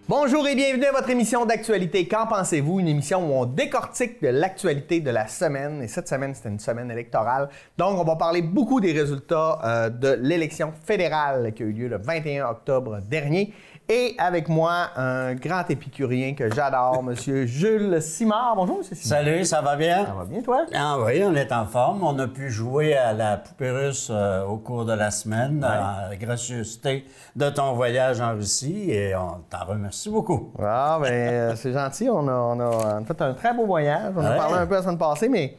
Bonjour et bienvenue à votre émission d'actualité. Qu'en pensez-vous? Une émission où on décortique de l'actualité de la semaine. Et cette semaine, c'était une semaine électorale. Donc, on va parler beaucoup des résultats de l'élection fédérale qui a eu lieu le 21 octobre dernier. Et avec moi, un grand épicurien que j'adore, M. Jules Simard. Bonjour, M. Simard. Salut, ça va bien? Ça va bien, toi? Ah oui, on est en forme. On a pu jouer à la poupée russe au cours de la semaine, à la gracieuseté de ton voyage en Russie, et on t'en remercie beaucoup. Ah, bien, c'est gentil. On a fait un très beau voyage. On a parlé un peu la semaine passée, mais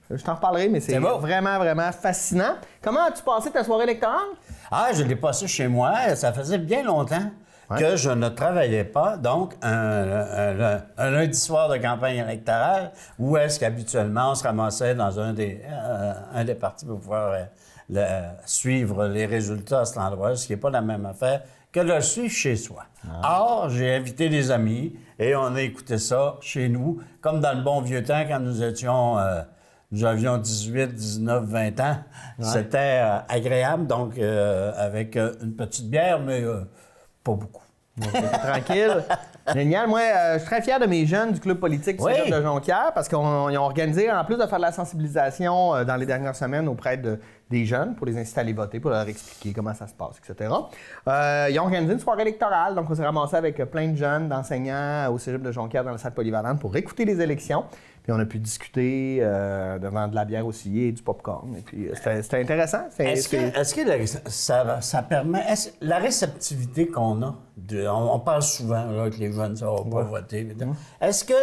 je t'en reparlerai, mais c'est vraiment, vraiment fascinant. Comment as-tu passé ta soirée électorale? Ah, je l'ai passé chez moi. Ça faisait bien longtemps que je ne travaillais pas. Donc, un lundi soir de campagne électorale, où est-ce qu'habituellement on se ramassait dans un des partis pour pouvoir suivre les résultats à cet endroit, ce qui n'est pas la même affaire que de le suivre chez soi. Or, j'ai invité des amis et on a écouté ça chez nous, comme dans le bon vieux temps quand nous avions 18, 19, 20 ans. C'était agréable, donc avec une petite bière, mais pas beaucoup. Tranquille. Génial. Moi, je suis très fier de mes jeunes du club politique du Cégep de Jonquière parce qu'ils ont organisé, en plus de faire de la sensibilisation dans les dernières semaines auprès des jeunes pour les inciter à aller voter, pour leur expliquer comment ça se passe, etc. Ils ont organisé une soirée électorale. Donc, on s'est ramassé avec plein de jeunes, d'enseignants au Cégep de Jonquière dans la salle polyvalente pour écouter les élections. Puis on a pu discuter devant de la bière aussi et du popcorn. Et puis c'était intéressant. Est-ce que ça permet... la réceptivité qu'on a, on parle souvent là, que les jeunes ne sauront pas voter. Est-ce que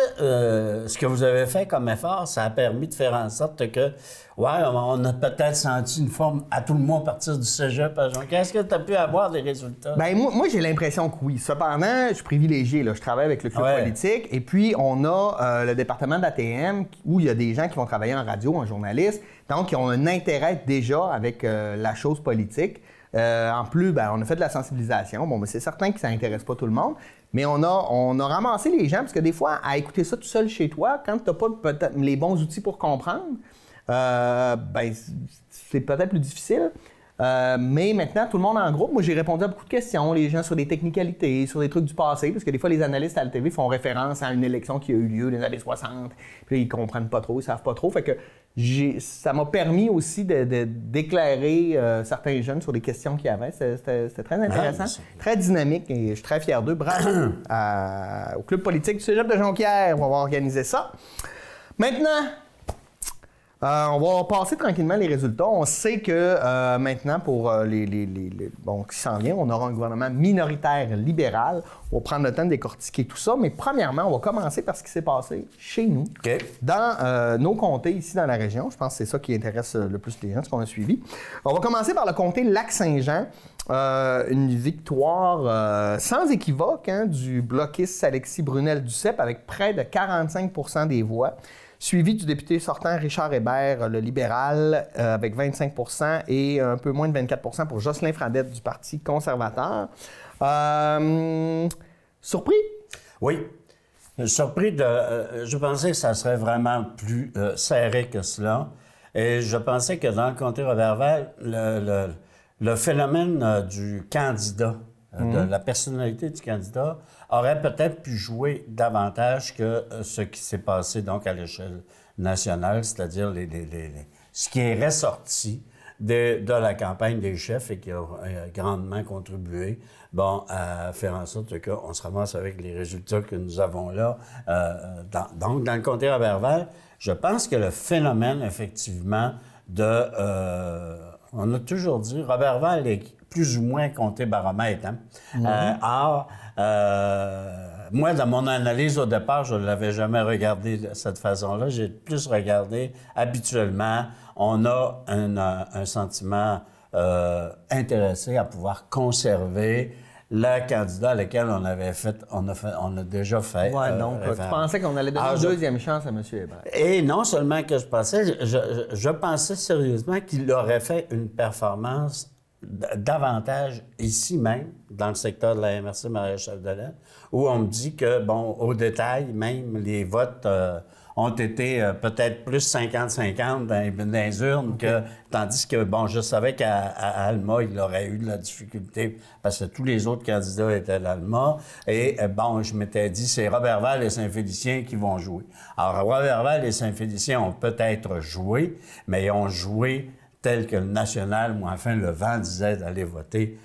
ce que vous avez fait comme effort, ça a permis de faire en sorte que, on a peut-être senti une forme à tout le monde à partir du cégep à Jonquière? Est-ce que tu as pu avoir des résultats? Bien, moi j'ai l'impression que oui. Cependant, je suis privilégié. Là. Je travaille avec le club politique et puis on a le département d'ATM où il y a des gens qui vont travailler en radio, en journaliste, donc qui ont un intérêt déjà avec la chose politique. En plus, on a fait de la sensibilisation. Bon, mais c'est certain que ça n'intéresse pas tout le monde, mais on a ramassé les gens, parce que des fois, à écouter ça tout seul chez toi, quand tu n'as pas peut-être les bons outils pour comprendre, c'est peut-être plus difficile. Mais maintenant, tout le monde en groupe, moi j'ai répondu à beaucoup de questions, les gens sur des technicalités, sur des trucs du passé, parce que des fois les analystes à la TV font référence à une élection qui a eu lieu dans les années 60, puis là, ils comprennent pas trop, ils savent pas trop, fait que ça m'a permis aussi d'éclairer certains jeunes sur des questions qu'il y avait. C'était très intéressant, très dynamique, et je suis très fier d'eux. Bravo au club politique du Cégep de Jonquière, on va organiser ça. Maintenant, on va passer tranquillement les résultats. On sait que maintenant, pour qui s'en vient, on aura un gouvernement minoritaire libéral. On va prendre le temps de décortiquer tout ça. Mais premièrement, on va commencer par ce qui s'est passé chez nous, dans nos comtés ici dans la région. Je pense que c'est ça qui intéresse le plus les gens, ce qu'on a suivi. On va commencer par le comté Lac-Saint-Jean. Une victoire sans équivoque du bloquiste Alexis Brunel-Duceppe avec près de 45 % des voix. Suivi du député sortant Richard Hébert, le libéral, avec 25 % et un peu moins de 24 % pour Jocelyn Fradette du Parti conservateur. Surpris? Oui. Surpris je pensais que ça serait vraiment plus serré que cela. Et je pensais que dans le comté Roberval, le phénomène du candidat, de la personnalité du candidat, aurait peut-être pu jouer davantage que ce qui s'est passé donc à l'échelle nationale, c'est-à-dire ce qui est ressorti de la campagne des chefs et qui a grandement contribué à faire en sorte qu'on se ramasse avec les résultats que nous avons là. Donc, dans le comté Roberval, je pense que le phénomène, effectivement, on a toujours dit, Roberval est plus ou moins comté baromètre. Or, moi, dans mon analyse au départ, je ne l'avais jamais regardé de cette façon-là. J'ai plus regardé, habituellement, on a un sentiment intéressé à pouvoir conserver le candidat à lequel on a déjà fait. Oui, donc tu pensais qu'on allait donner une deuxième chance à M. Hébert. Et non seulement que je pensais, je pensais sérieusement qu'il aurait fait une performance davantage ici même, dans le secteur de la MRC Maréchal-Chapdelaine, où on me dit que, au détail, même les votes ont été peut-être plus 50-50 dans les urnes, tandis que, bon, je savais qu'à Alma, il aurait eu de la difficulté parce que tous les autres candidats étaient d'Alma. Et, bon, je m'étais dit, c'est Roberval et Saint-Félicien qui vont jouer. Alors, Roberval et Saint-Félicien ont peut-être joué, mais ils ont joué tel que le national, ou enfin le vent disait d'aller voter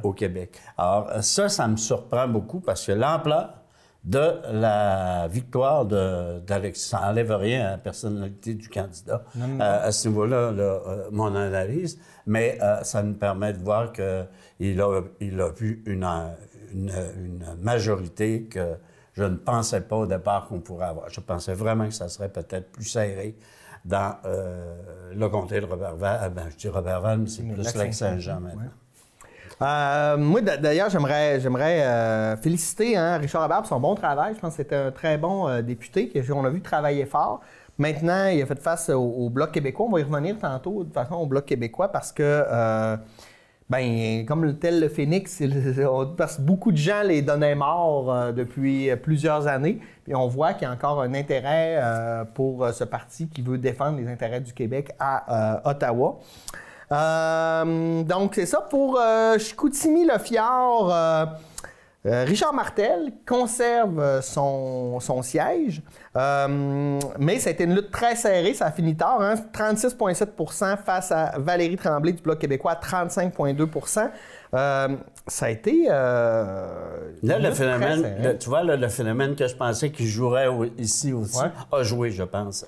au Québec. Alors, ça me surprend beaucoup parce que l'ampleur de la victoire d'Alex, ça n'enlève rien à la personnalité du candidat. À ce niveau-là, mon analyse, mais ça nous permet de voir qu'il a vu une majorité que je ne pensais pas au départ qu'on pourrait avoir. Je pensais vraiment que ça serait peut-être plus serré dans le comté de Roberval. Ben, je dis Roberval, mais c'est plus Lac-Saint-Jean maintenant. Moi, d'ailleurs, j'aimerais féliciter Richard Habert pour son bon travail. Je pense que c'était un très bon député qu'on a vu travailler fort. Maintenant, il a fait face au Bloc québécois. On va y revenir tantôt, de toute façon, au Bloc québécois, parce que, comme tel le Phénix, parce que beaucoup de gens les donnaient morts depuis plusieurs années. Puis on voit qu'il y a encore un intérêt pour ce parti qui veut défendre les intérêts du Québec à Ottawa. Donc, c'est ça pour Chicoutimi-Le-Fjord. Richard Martel conserve son siège, mais ça a été une lutte très serrée, ça a fini tard, 36,7 % face à Valérie Tremblay du Bloc québécois, 35,2 %. Ça a été... là, le phénomène, tu vois, là, le phénomène que je pensais qu'il jouerait ici aussi, a joué, je pense,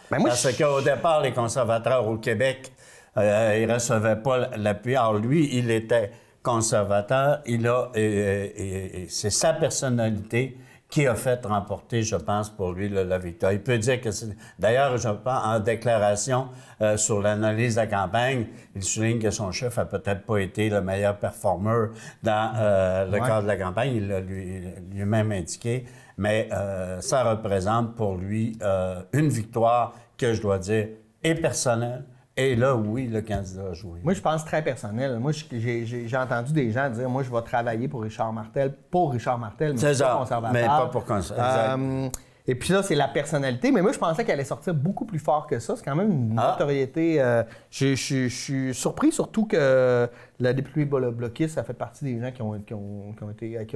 parce qu'au départ, les conservateurs au Québec, ils ne recevaient pas l'appui. Alors lui, il était conservateur. C'est sa personnalité qui a fait remporter, je pense, pour lui la victoire. Il peut dire que c'est... D'ailleurs, je pense, en déclaration sur l'analyse de la campagne, il souligne que son chef a peut-être pas été le meilleur performeur dans le cadre de la campagne. Il l'a lui-même indiqué. Mais ça représente pour lui une victoire que, je dois dire, est personnelle. Et là, oui, le candidat a joué. Moi, je pense très personnel. Moi, j'ai entendu des gens dire « Moi, je vais travailler pour Richard Martel, mais pas conservateur. » Mais pas pour conservateur. Et puis là, c'est la personnalité. Mais moi, je pensais qu'elle allait sortir beaucoup plus fort que ça. C'est quand même une notoriété. Je suis surpris, surtout que la députée bloquiste, ça fait partie des gens à qui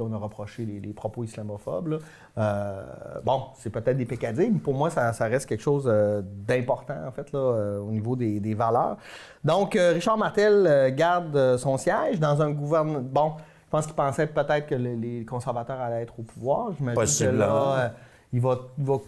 on a reproché les propos islamophobes. Bon, c'est peut-être des pécadilles, mais pour moi, ça reste quelque chose d'important, en fait, là, au niveau des valeurs. Donc, Richard Martel garde son siège dans un gouvernement... Bon, je pense qu'il pensait peut-être que les conservateurs allaient être au pouvoir. J'imagine que là... Il va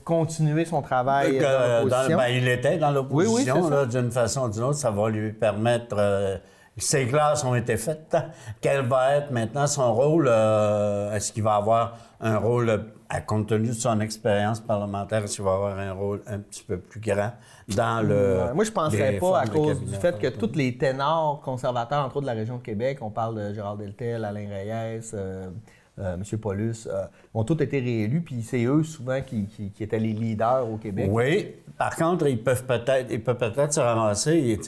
continuer son travail dans l'opposition. Il était dans l'opposition, oui, d'une façon ou d'une autre. Ça va lui permettre... ses classes ont été faites. Quel va être maintenant son rôle? Est-ce qu'il va avoir un rôle, compte tenu de son expérience parlementaire, est-ce qu'il va avoir un rôle un petit peu plus grand dans le... Moi, je ne penserais pas à cause du fait que tous les ténors conservateurs, entre autres de la région de Québec, on parle de Gérard Deltel, Alain Reyes... M. Paulus, ont tous été réélus, puis c'est eux souvent qui étaient les leaders au Québec. Oui. Par contre, ils peuvent peut-être se ramasser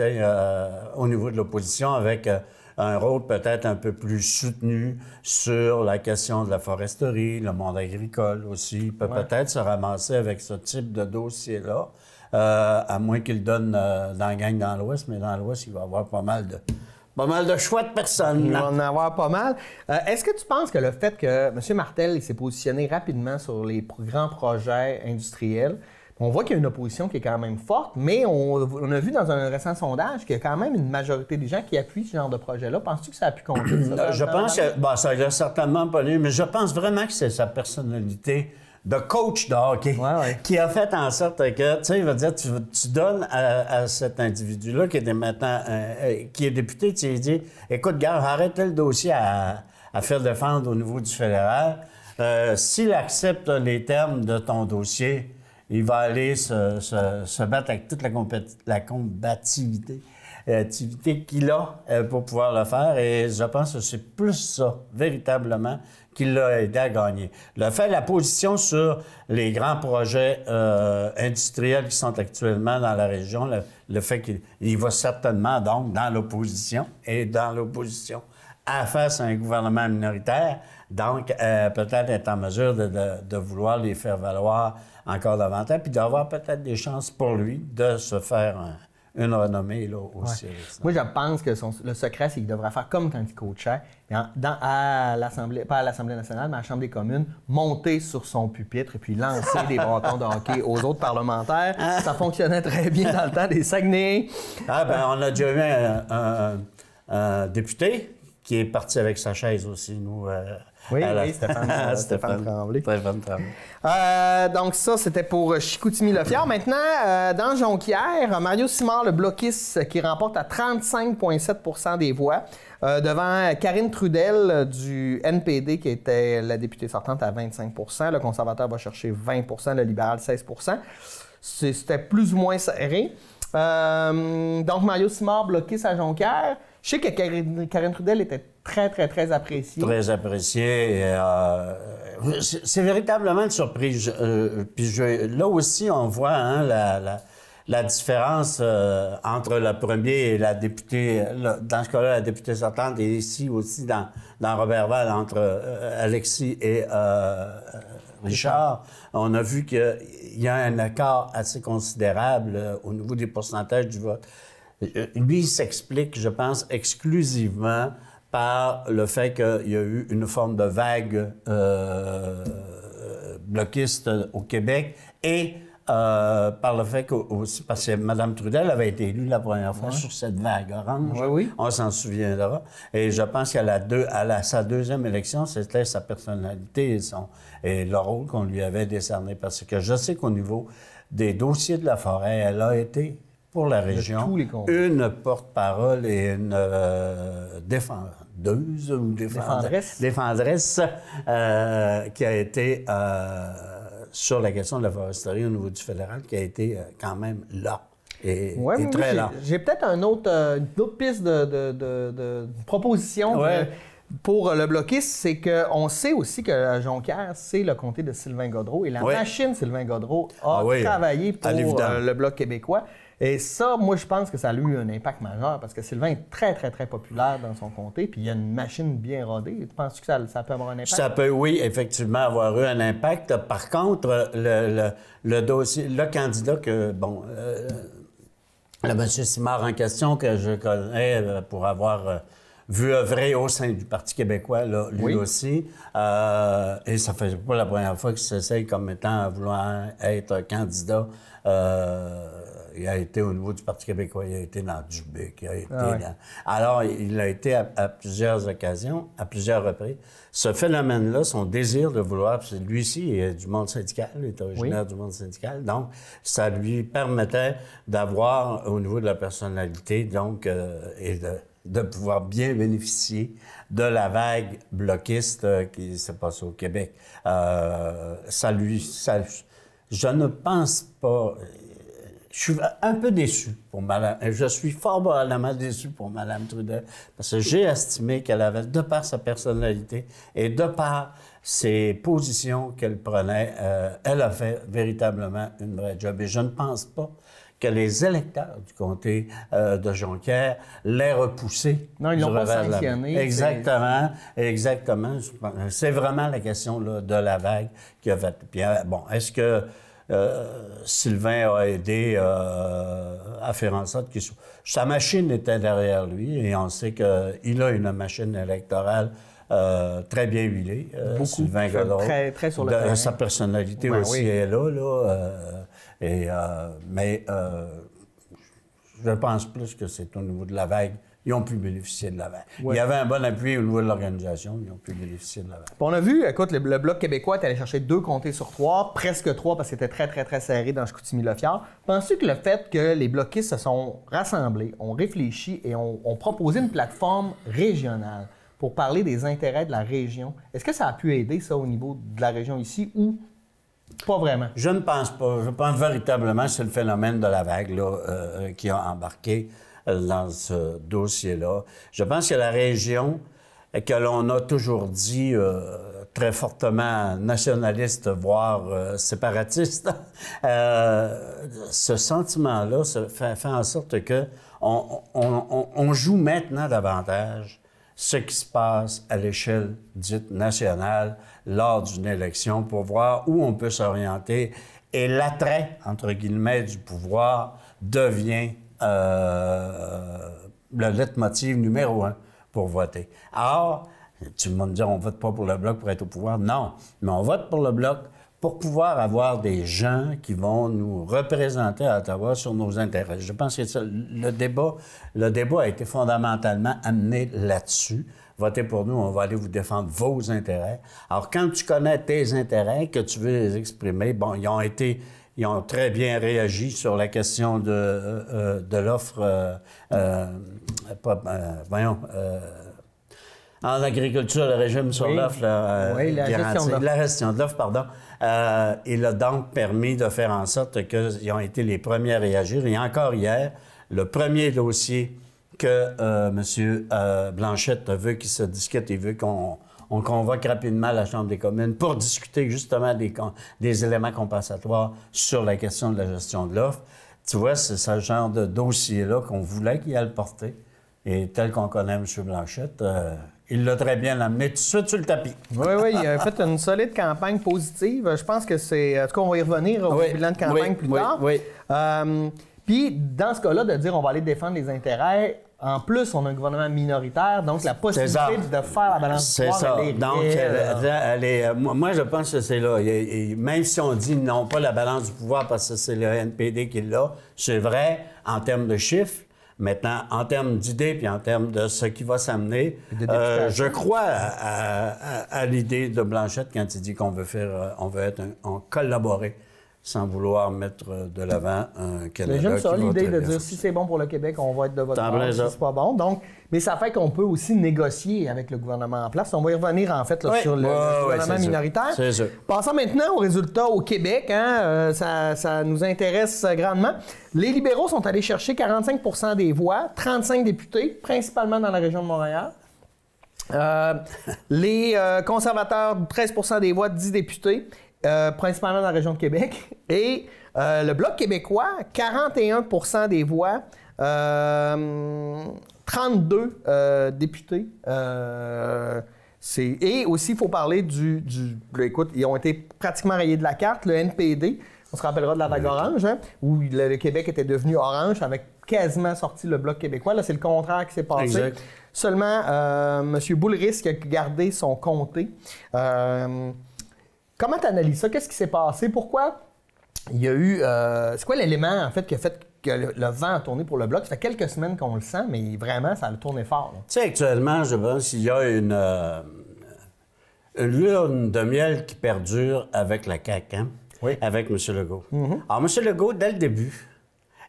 au niveau de l'opposition avec un rôle peut-être un peu plus soutenu sur la question de la foresterie, le monde agricole aussi. Il peut peut-être se ramasser avec ce type de dossier-là, à moins qu'il donne dans la gang dans l'Ouest, mais dans l'Ouest, il va y avoir pas mal de choix de personnes. Il va en avoir pas mal. Est-ce que tu penses que le fait que M. Martel s'est positionné rapidement sur les grands projets industriels, on voit qu'il y a une opposition qui est quand même forte, mais on a vu dans un récent sondage qu'il y a quand même une majorité des gens qui appuient ce genre de projet-là. Penses-tu que ça a pu compter? Je pense que ça n'a certainement pas lu, mais je pense vraiment que c'est sa personnalité de coach de hockey qui a fait en sorte que, tu sais, il va dire, tu donnes à cet individu-là qui est maintenant, qui est député, tu lui dis, écoute, gars, arrête le dossier à faire défendre au niveau du fédéral. S'il accepte les termes de ton dossier, il va aller se battre avec toute la combativité qu'il a pour pouvoir le faire. Et je pense que c'est plus ça, véritablement, qui l'a aidé à gagner. Le fait, la position sur les grands projets industriels qui sont actuellement dans la région, le fait qu'il va certainement, donc, dans l'opposition, et dans l'opposition face à un gouvernement minoritaire, donc peut-être être en mesure de vouloir les faire valoir encore davantage, puis d'avoir peut-être des chances pour lui de se faire une renommée là, aussi. Moi, je pense que le secret, c'est qu'il devrait faire comme quand il coachait, à l'Assemblée, pas à l'Assemblée nationale, mais à la Chambre des communes, monter sur son pupitre et puis lancer des bâtons de hockey aux autres parlementaires. Ça fonctionnait très bien dans le temps des Saguenay. Ah, ben on a déjà eu un député qui est parti avec sa chaise aussi, nous. Oui, Stéphane Tremblay. Stéphane Tremblay. Donc ça, c'était pour Chicoutimi-Le-Fiard. Maintenant, dans Jonquière, Mario Simard, le bloquiste, qui remporte à 35,7 % des voix, devant Karine Trudel du NPD, qui était la députée sortante à 25 %. Le conservateur va chercher 20 %, le libéral 16 %. C'était plus ou moins serré. Donc Mario Simard, bloquiste à Jonquière. Je sais que Karine Trudel était très, très, très appréciée. Très appréciée. C'est véritablement une surprise. Puis là aussi, on voit la différence entre le premier et la députée, dans ce cas-là, la députée sortante, et ici aussi dans Robertval, entre Alexis et Richard. On a vu qu'il y a un écart assez considérable au niveau des pourcentages du vote. Lui, il s'explique, je pense, exclusivement par le fait qu'il y a eu une forme de vague bloquiste au Québec et par le fait aussi, parce que Mme Trudel avait été élue la première fois sur cette vague orange. Oui. On s'en souviendra. Et je pense qu'à sa deuxième élection, c'était sa personnalité et le rôle qu'on lui avait décerné. Parce que je sais qu'au niveau des dossiers de la forêt, elle a été, pour la région, une porte-parole et une défendeuse ou défendresse qui a été sur la question de la foresterie au niveau du fédéral, qui a été quand même là. Et très là. J'ai peut-être une autre piste de proposition pour le bloquiste, c'est qu'on sait aussi que Jonquière, c'est le comté de Sylvain Gaudreault, et la machine Sylvain Gaudreault a travaillé pour le Bloc québécois. Et ça, moi, je pense que ça a eu un impact majeur parce que Sylvain est très, très, très populaire dans son comté, puis il y a une machine bien rodée. Tu penses que ça peut avoir un impact? Ça peut, oui, effectivement, avoir eu un impact. Par contre, le dossier, le candidat que, le M. Simard en question, que je connais pour avoir vu œuvrer au sein du Parti québécois, là, lui aussi. Et ça fait pas la première fois qu'il s'essaye comme étant vouloir être candidat. Il a été au niveau du Parti québécois, il a été dans Dubec, il a été Alors, il a été à plusieurs occasions, à plusieurs reprises. Ce phénomène-là, son désir de vouloir, puis lui aussi, il est du monde syndical, il est originaire du monde syndical, donc ça lui permettait d'avoir, au niveau de la personnalité, donc, et de pouvoir bien bénéficier de la vague bloquiste qui s'est passée au Québec. Je ne pense pas... Je suis un peu déçu pour Mme... Je suis fort probablement déçu pour Mme Trudel, parce que j'ai estimé qu'elle avait, de par sa personnalité et de par ses positions qu'elle prenait, elle a fait véritablement une vraie job. Et je ne pense pas que les électeurs du comté de Jonquière l'aient repoussé. Non, ils l'ont pas sanctionné. Exactement. C'est vraiment la question là, de la vague qui a fait... Puis, est-ce que Sylvain a aidé à faire en sorte que sa machine était derrière lui et on sait qu'il a une machine électorale très bien huilée. Sylvain Gaudreault. Très sur le terrain. Sa personnalité aussi est là. Mais je pense plus que c'est au niveau de la vague. Ils ont pu bénéficier de la vague. Il y avait un bon appui au niveau de l'organisation. Ils ont pu bénéficier de la vague. On a vu, écoute, le Bloc québécois est allé chercher 2 comtés sur 3, presque 3 parce que c'était très, très, très serré dans Chicoutimi-Le-Fiard. Penses-tu que le fait que les bloquistes se sont rassemblés, ont réfléchi et ont proposé une plateforme régionale pour parler des intérêts de la région, est-ce que ça a pu aider ça au niveau de la région ici ou pas vraiment? Je ne pense pas. Je pense véritablement que c'est le phénomène de la vague là, qui a embarqué dans ce dossier-là. Je pense que la région, que l'on a toujours dit très fortement nationaliste, voire séparatiste, ce sentiment-là fait en sorte que on joue maintenant davantage ce qui se passe à l'échelle dite nationale lors d'une élection pour voir où on peut s'orienter. Et l'attrait, entre guillemets, du pouvoir devient le leitmotiv numéro 1 pour voter. Alors, tu vas me dire, on vote pas pour le Bloc pour être au pouvoir. Non, mais on vote pour le Bloc pour pouvoir avoir des gens qui vont nous représenter à Ottawa sur nos intérêts. Je pense que le débat a été fondamentalement amené là-dessus. Votez pour nous, on va aller vous défendre vos intérêts. Alors, quand tu connais tes intérêts, que tu veux les exprimer, bon, ils ont très bien réagi sur la question de l'offre, en agriculture, le régime sur l'offre, la gestion de l'offre, pardon. Il a donc permis de faire en sorte qu'ils ont été les premiers à réagir. Et encore hier, le premier dossier que M. Blanchette veut qu'il se discute, il veut qu'on convoque rapidement la Chambre des communes pour discuter justement des éléments compensatoires sur la question de la gestion de l'offre. Tu vois, c'est ce genre de dossier-là qu'on voulait qu'il aille porter. Et tel qu'on connaît M. Blanchette, il l'a très bien amené tout de suite sur le tapis. Oui, il a fait une solide campagne positive. Je pense que c'est... En tout cas, on va y revenir au bilan de campagne plus tard. Oui. Puis, dans ce cas-là, de dire on va aller défendre les intérêts, en plus, on a un gouvernement minoritaire, donc la possibilité de faire la balance du pouvoir, elle est donc, moi, je pense que c'est là. Même si on dit non, pas la balance du pouvoir parce que c'est le NPD qui l'a, c'est vrai en termes de chiffres. Maintenant, en termes d'idées puis en termes de ce qui va s'amener, je crois à l'idée de Blanchette quand il dit qu'on veut collaborer sans vouloir mettre de l'avant un Canada. J'aime ça, l'idée de dire si c'est bon pour le Québec, on va être de votre part, si c'est pas bon. Donc, mais ça fait qu'on peut aussi négocier avec le gouvernement en place. On va y revenir en fait là, sur le gouvernement minoritaire. C'est sûr. Passons maintenant aux résultats au Québec. Ça nous intéresse grandement. Les libéraux sont allés chercher 45 des voix, 35 députés, principalement dans la région de Montréal. Les conservateurs, 13 des voix, 10 députés. Principalement dans la région de Québec. Et le Bloc québécois, 41 des voix, 32 députés. Et aussi, il faut parler écoute, ils ont été pratiquement rayés de la carte, le NPD. On se rappellera de la vague orange, où le Québec était devenu orange, avec quasiment sorti le Bloc québécois. Là, c'est le contraire qui s'est passé. Exact. Seulement, M. Boulris qui a gardé son comté. Comment tu analyses ça? Qu'est-ce qui s'est passé? Pourquoi il y a eu... c'est quoi l'élément, en fait, qui a fait que le vent a tourné pour le Bloc? Ça fait quelques semaines qu'on le sent, mais vraiment, ça a tourné fort. Tu sais, actuellement, je pense qu'il y a une lune de miel qui perdure avec la CAQ, hein? Oui. Avec M. Legault. Mm-hmm. Alors, M. Legault, dès le début,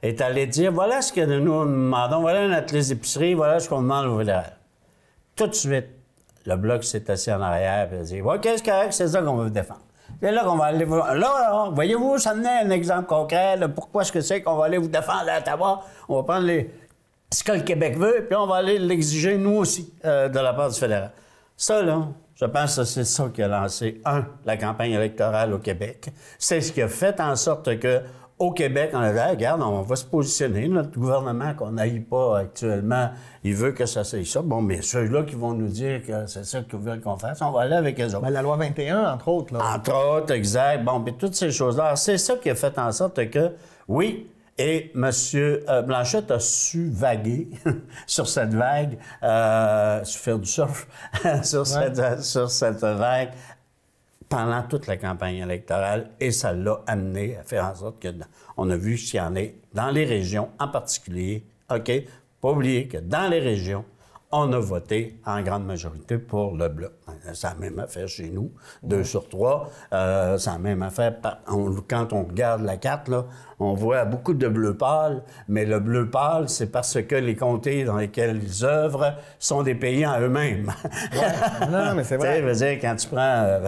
est allé dire, voilà ce que nous demandons, voilà notre liste d'épicerie, voilà ce qu'on demande au fédéral. Tout de suite, le Bloc s'est assis en arrière et a dit « OK, c'est correct, c'est ça qu'on veut défendre. » C'est là qu'on va aller... Là, voyez-vous, ça menait un exemple concret de pourquoi est-ce que c'est qu'on va aller vous défendre à Ottawa. On va prendre ce que le Québec veut, puis on va aller l'exiger, nous aussi, de la part du fédéral. Ça, là, je pense que c'est ça qui a lancé, la campagne électorale au Québec. C'est ce qui a fait en sorte que au Québec, on a dit, regarde, on va se positionner. Notre gouvernement qu'on n'aille pas actuellement, il veut que ça soit ça. Bon, mais ceux-là qui vont nous dire que c'est ça qu'ils veulent qu'on fasse, on va aller avec eux autres. Ben, la loi 21, entre autres. Là. Entre autres, exact. Bon, puis toutes ces choses-là. C'est ça qui a fait en sorte que, oui, et M. Blanchette a su vaguer sur cette vague, faire du surf, sur cette vague, pendant toute la campagne électorale, et ça l'a amené à faire en sorte qu'on a vu s'il y en est dans les régions en particulier. OK, pas oublier que dans les régions, on a voté en grande majorité pour le Bloc. C'est la même affaire chez nous, 2 sur 3. C'est la même affaire. Quand on regarde la carte, là, on voit beaucoup de bleu pâle, mais le bleu pâle, c'est parce que les comtés dans lesquels ils œuvrent sont des pays en eux-mêmes. Ouais. Non, mais c'est vrai. Tu sais, je veux dire, quand tu prends...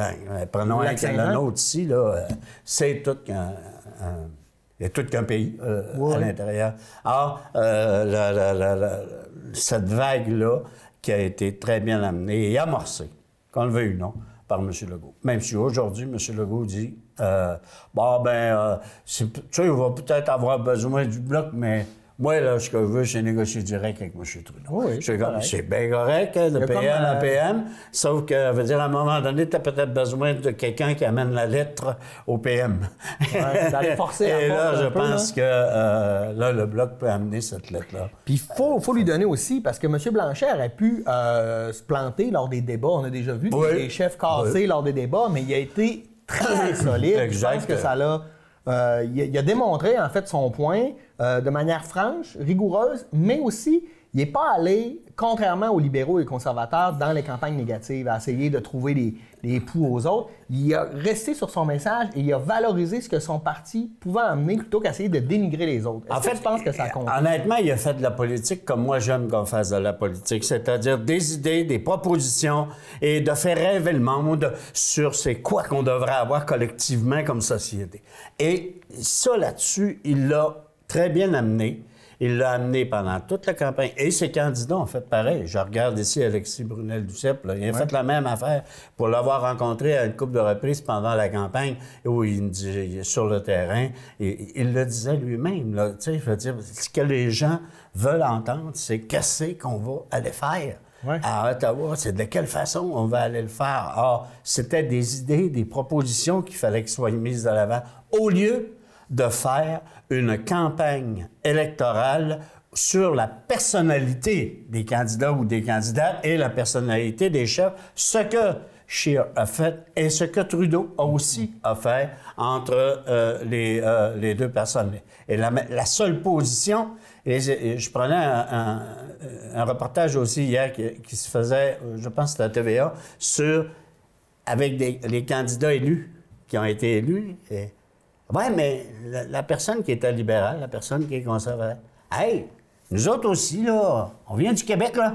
prenons le nôtre ici, là, c'est tout il y a tout qu'un pays à l'intérieur. Alors, cette vague-là qui a été très bien amenée et amorcée, qu'on le veuille ou non, par M. Legault. Même si aujourd'hui, M. Legault dit, tu sais, on va peut-être avoir besoin du Bloc, mais Moi, là, ce que je veux, c'est négocier direct avec M. Trudeau. Oui, c'est bien correct, hein, de PM à PM, sauf que, veut dire, à un moment donné, tu as peut-être besoin de quelqu'un qui amène la lettre au PM. Ouais, d'aller forcer Et là, je peu, pense que là, le Bloc peut amener cette lettre-là. Puis il faut lui donner aussi, parce que M. Blanchet aurait pu se planter lors des débats. On a déjà vu des chefs cassés lors des débats, mais il a été très solide. Exact. Je pense que ça l'a... il a démontré, en fait, son point de manière franche, rigoureuse, mais aussi, il n'est pas allé, contrairement aux libéraux et conservateurs, dans les campagnes négatives, à essayer de trouver des poux aux autres. Il a resté sur son message et il a valorisé ce que son parti pouvait amener plutôt qu'essayer de dénigrer les autres. En fait, je pense que ça compte. Honnêtement, il a fait de la politique comme moi j'aime qu'on fasse de la politique, c'est-à-dire des idées, des propositions et de faire rêver le monde sur c'est quoi qu'on devrait avoir collectivement comme société. Et ça, là-dessus, il l'a très bien amené. Il l'a amené pendant toute la campagne. Et ses candidats ont fait pareil. Je regarde ici Alexis Brunel-Duceppe. Il a fait la même affaire pour l'avoir rencontré à une couple de reprises pendant la campagne où il est sur le terrain. Et il le disait lui-même. Là, il veut dire, ce que les gens veulent entendre, c'est qu'est-ce qu'on va aller faire. Ouais. À Ottawa, c'est de quelle façon on va aller le faire. Ah, c'était des idées, des propositions qu'il fallait qu'elles soient mises de l'avant. Au lieu de faire une campagne électorale sur la personnalité des candidats ou des candidates et la personnalité des chefs, ce que Scheer a fait et ce que Trudeau a aussi fait entre les deux personnes. Et la seule position, et je prenais un reportage aussi hier qui se faisait, je pense que c'était à TVA, avec les candidats élus qui ont été élus. Oui, mais la personne qui était libérale, la personne qui est conservatrice, hey, nous autres aussi, là, on vient du Québec, là.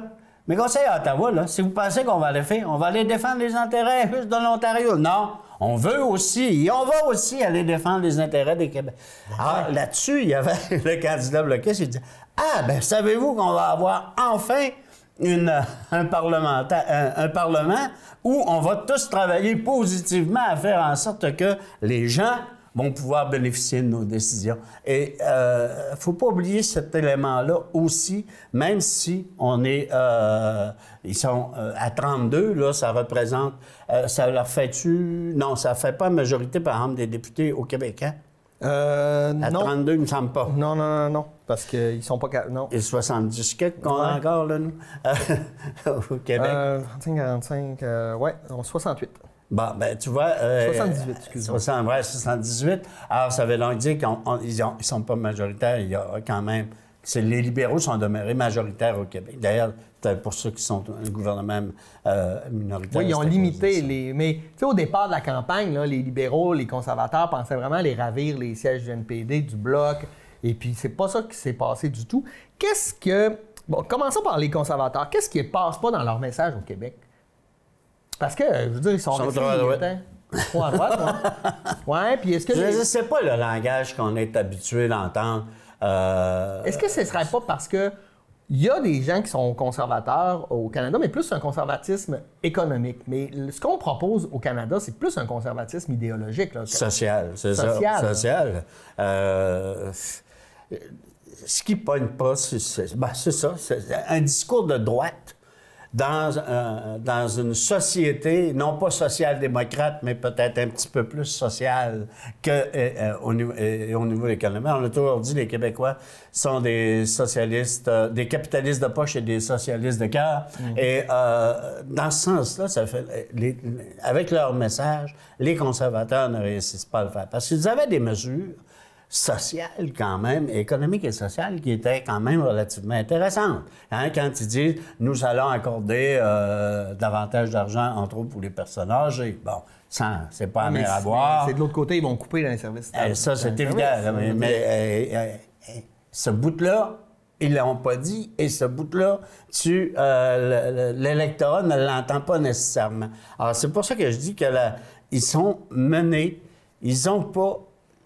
Mais conseil à Ottawa, là, si vous pensez qu'on va aller faire, on va aller défendre les intérêts juste de l'Ontario. Non, on veut aussi, et on va aussi aller défendre les intérêts des Québec. Alors, là-dessus, il y avait le candidat bloqué, il dit, ah, ben savez-vous qu'on va avoir enfin un Parlement où on va tous travailler positivement à faire en sorte que les gens vont pouvoir bénéficier de nos décisions. Et il ne faut pas oublier cet élément-là aussi, même si on est... ils sont à 32, là, ça représente... ça leur fait-tu... Non, ça ne fait pas majorité, par exemple, des députés au Québec, hein? À non. 32, il ne me semble pas. Non, parce qu'ils ne sont pas... Non. Et 70 quelques qu'on a encore, là, nous, au Québec. 35, 45, ouais, 68. Bon, ben tu vois... 78, excusez-moi. 78. Alors, ça veut donc dire qu'ils ne sont pas majoritaires. Il y a quand même... Les libéraux sont demeurés majoritaires au Québec. D'ailleurs, c'est pour ça qu'ils sont un gouvernement minoritaire. Oui, ils ont limité les... Mais, tu sais, au départ de la campagne, là, les libéraux, les conservateurs pensaient vraiment aller ravir les sièges du NPD, du Bloc. Et puis, c'est pas ça qui s'est passé du tout. Qu'est-ce que... Bon, commençons par les conservateurs. Qu'est-ce qui ne passe pas dans leur message au Québec? Parce que, je veux dire, ils sont restés trop à droite, ouais, puis est-ce que... Je sais pas le langage qu'on est habitué d'entendre. Est-ce que ce ne serait pas parce que il y a des gens qui sont conservateurs au Canada, mais plus un conservatisme économique. Mais ce qu'on propose au Canada, c'est plus un conservatisme idéologique. Là, social, c'est ça. Social. Ce qui ne pogne pas, c'est ça. C'est un discours de droite dans une société, non pas social-démocrate, mais peut-être un petit peu plus sociale qu'au niveau économique. On a toujours dit que les Québécois sont des socialistes, des capitalistes de poche et des socialistes de cœur. Et dans ce sens-là, ça fait, avec leur message, les conservateurs ne réussissent pas à le faire. Parce qu'ils avaient des mesures sociales quand même, économiques et sociales, qui étaient quand même relativement intéressantes. Hein, quand ils disent « nous allons accorder davantage d'argent, entre autres, pour les personnes âgées ». Bon, c'est pas amer à voir. C'est de l'autre côté, ils vont couper dans les services. Ça, c'est évident. Mais ce bout-là, ils ne l'ont pas dit, et ce bout-là, l'électorat ne l'entend pas nécessairement. Alors, c'est pour ça que je dis que ils sont menés, ils n'ont pas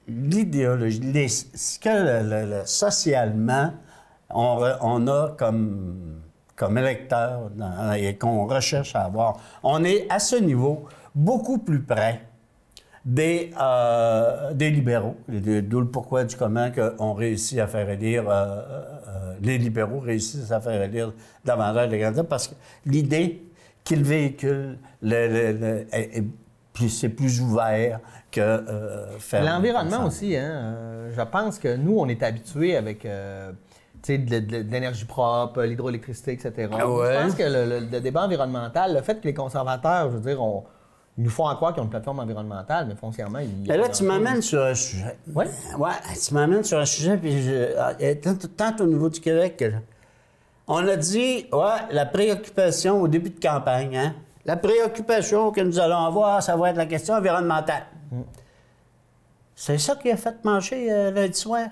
l'idéologie, ce que socialement, on a comme électeur et qu'on recherche à avoir. On est à ce niveau beaucoup plus près des libéraux, d'où le pourquoi du comment qu'on réussit à faire élire, les libéraux réussissent à faire élire davantage les candidats, parce que l'idée qu'ils véhiculent c'est plus ouvert que faire... L'environnement aussi, hein. Je pense que nous, on est habitués avec de l'énergie propre, l'hydroélectricité, etc. Ah ouais. Je pense que le débat environnemental, le fait que les conservateurs, je veux dire, ils nous font en croire qu'ils ont une plateforme environnementale, mais foncièrement, ils... Et là, tu m'amènes sur un sujet. Oui? Oui, tu m'amènes sur un sujet, puis tant au niveau du Québec, on a dit, la préoccupation au début de campagne, hein? La préoccupation que nous allons avoir, ça va être la question environnementale. C'est ça qui a fait pencher lundi soir,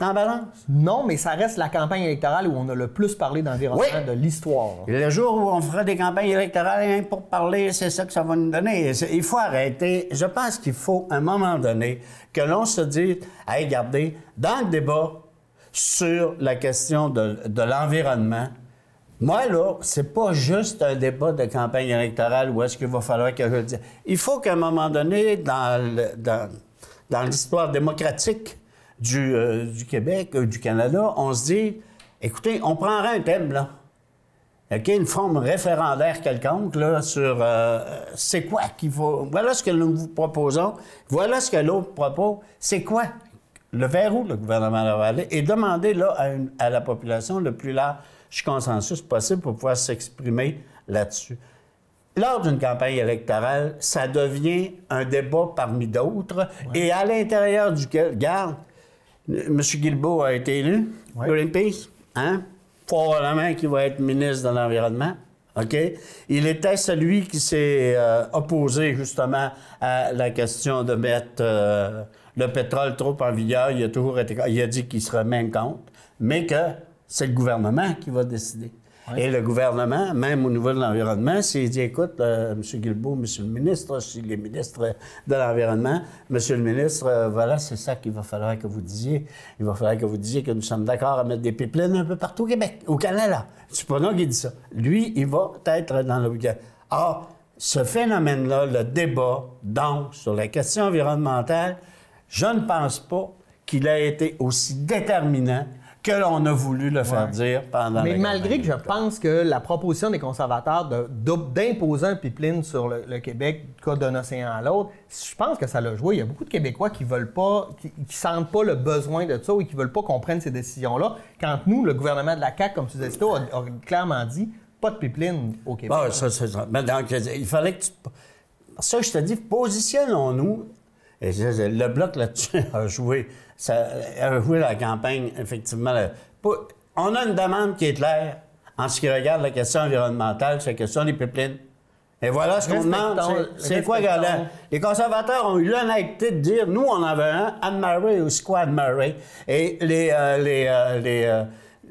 dans la balance? Non, mais ça reste la campagne électorale où on a le plus parlé d'environnement de l'histoire. Et le jour où on fera des campagnes électorales rien pour parler, c'est ça que ça va nous donner. Il faut arrêter. Je pense qu'il faut, à un moment donné, que l'on se dise, hey, regardez, dans le débat sur la question de l'environnement, moi, là, c'est pas juste un débat de campagne électorale où est-ce qu'il va falloir que je le dise. Il faut qu'à un moment donné, dans l'histoire démocratique du Québec, du Canada, on se dit, écoutez, on prendrait un thème, là. OK, une forme référendaire quelconque, là, sur c'est quoi qu'il faut... Voilà ce que nous vous proposons, voilà ce que l'autre propose, c'est quoi? Vers où le gouvernement va aller? Et demander, là, à la population le plus large consensus possible pour pouvoir s'exprimer là-dessus. Lors d'une campagne électorale, ça devient un débat parmi d'autres, et à l'intérieur duquel, regarde, M. Guilbeault a été élu, Greenpeace, hein? Probablement qu'il va être ministre de l'Environnement, OK? Il était celui qui s'est opposé, justement, à la question de mettre le pétrole trop en vigueur. Il a toujours été... Il a dit qu'il se remet compte, mais que c'est le gouvernement qui va décider. Ouais. Et le gouvernement, même au niveau de l'environnement, s'il dit, écoute, M. Guilbeault, M. le ministre, si les ministres de l'Environnement, M. le ministre, voilà, c'est ça qu'il va falloir que vous disiez. Il va falloir que vous disiez que nous sommes d'accord à mettre des pipelines un peu partout au Québec, au Canada. C'est pas nous qui dit ça. Lui, il va être dans le week-end. Or, ce phénomène-là, le débat, donc, sur la question environnementale, je ne pense pas qu'il a été aussi déterminant que l'on a voulu le faire dire pendant Mais malgré que je pense que la proposition des conservateurs d'imposer un pipeline sur le Québec, du cas d'un océan à l'autre, je pense que ça l'a joué. Il y a beaucoup de Québécois qui veulent pas, qui sentent pas le besoin de ça ou qui veulent pas qu'on prenne ces décisions-là. Quand nous, le gouvernement de la CAQ, comme tu disais, a clairement dit, pas de pipeline au Québec. Ah, ça, c'est ça. Mais donc, il fallait que tu... Ça, je te dis, positionnons-nous. Et le Bloc là-dessus a joué la campagne, effectivement. On a une demande qui est claire en ce qui regarde la question environnementale, c'est la question des pipelines. Et voilà ce qu'on demande. C'est quoi, Galant? Les conservateurs ont eu l'honnêteté de dire, nous, on en veut un, Anne-Marie ou Squad Murray. Et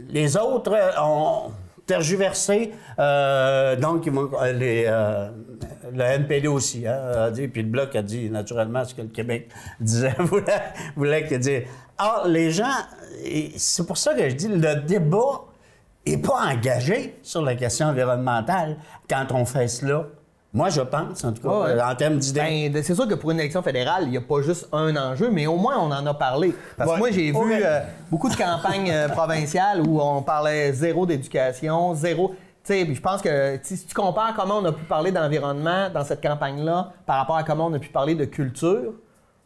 les autres ont tergiversé. Donc, ils vont, le NPD aussi, hein, a dit, puis le Bloc a dit naturellement ce que le Québec disait, voulait que dire. Or, les gens, c'est pour ça que je dis, le débat n'est pas engagé sur la question environnementale quand on fait cela. Moi, je pense, en tout cas, en termes d'idées. Ben, c'est sûr que pour une élection fédérale, il n'y a pas juste un enjeu, mais au moins, on en a parlé. Parce que moi, j'ai vu beaucoup de campagnes provinciales où on parlait zéro d'éducation, zéro... Je pense que si tu compares comment on a pu parler d'environnement dans cette campagne-là par rapport à comment on a pu parler de culture,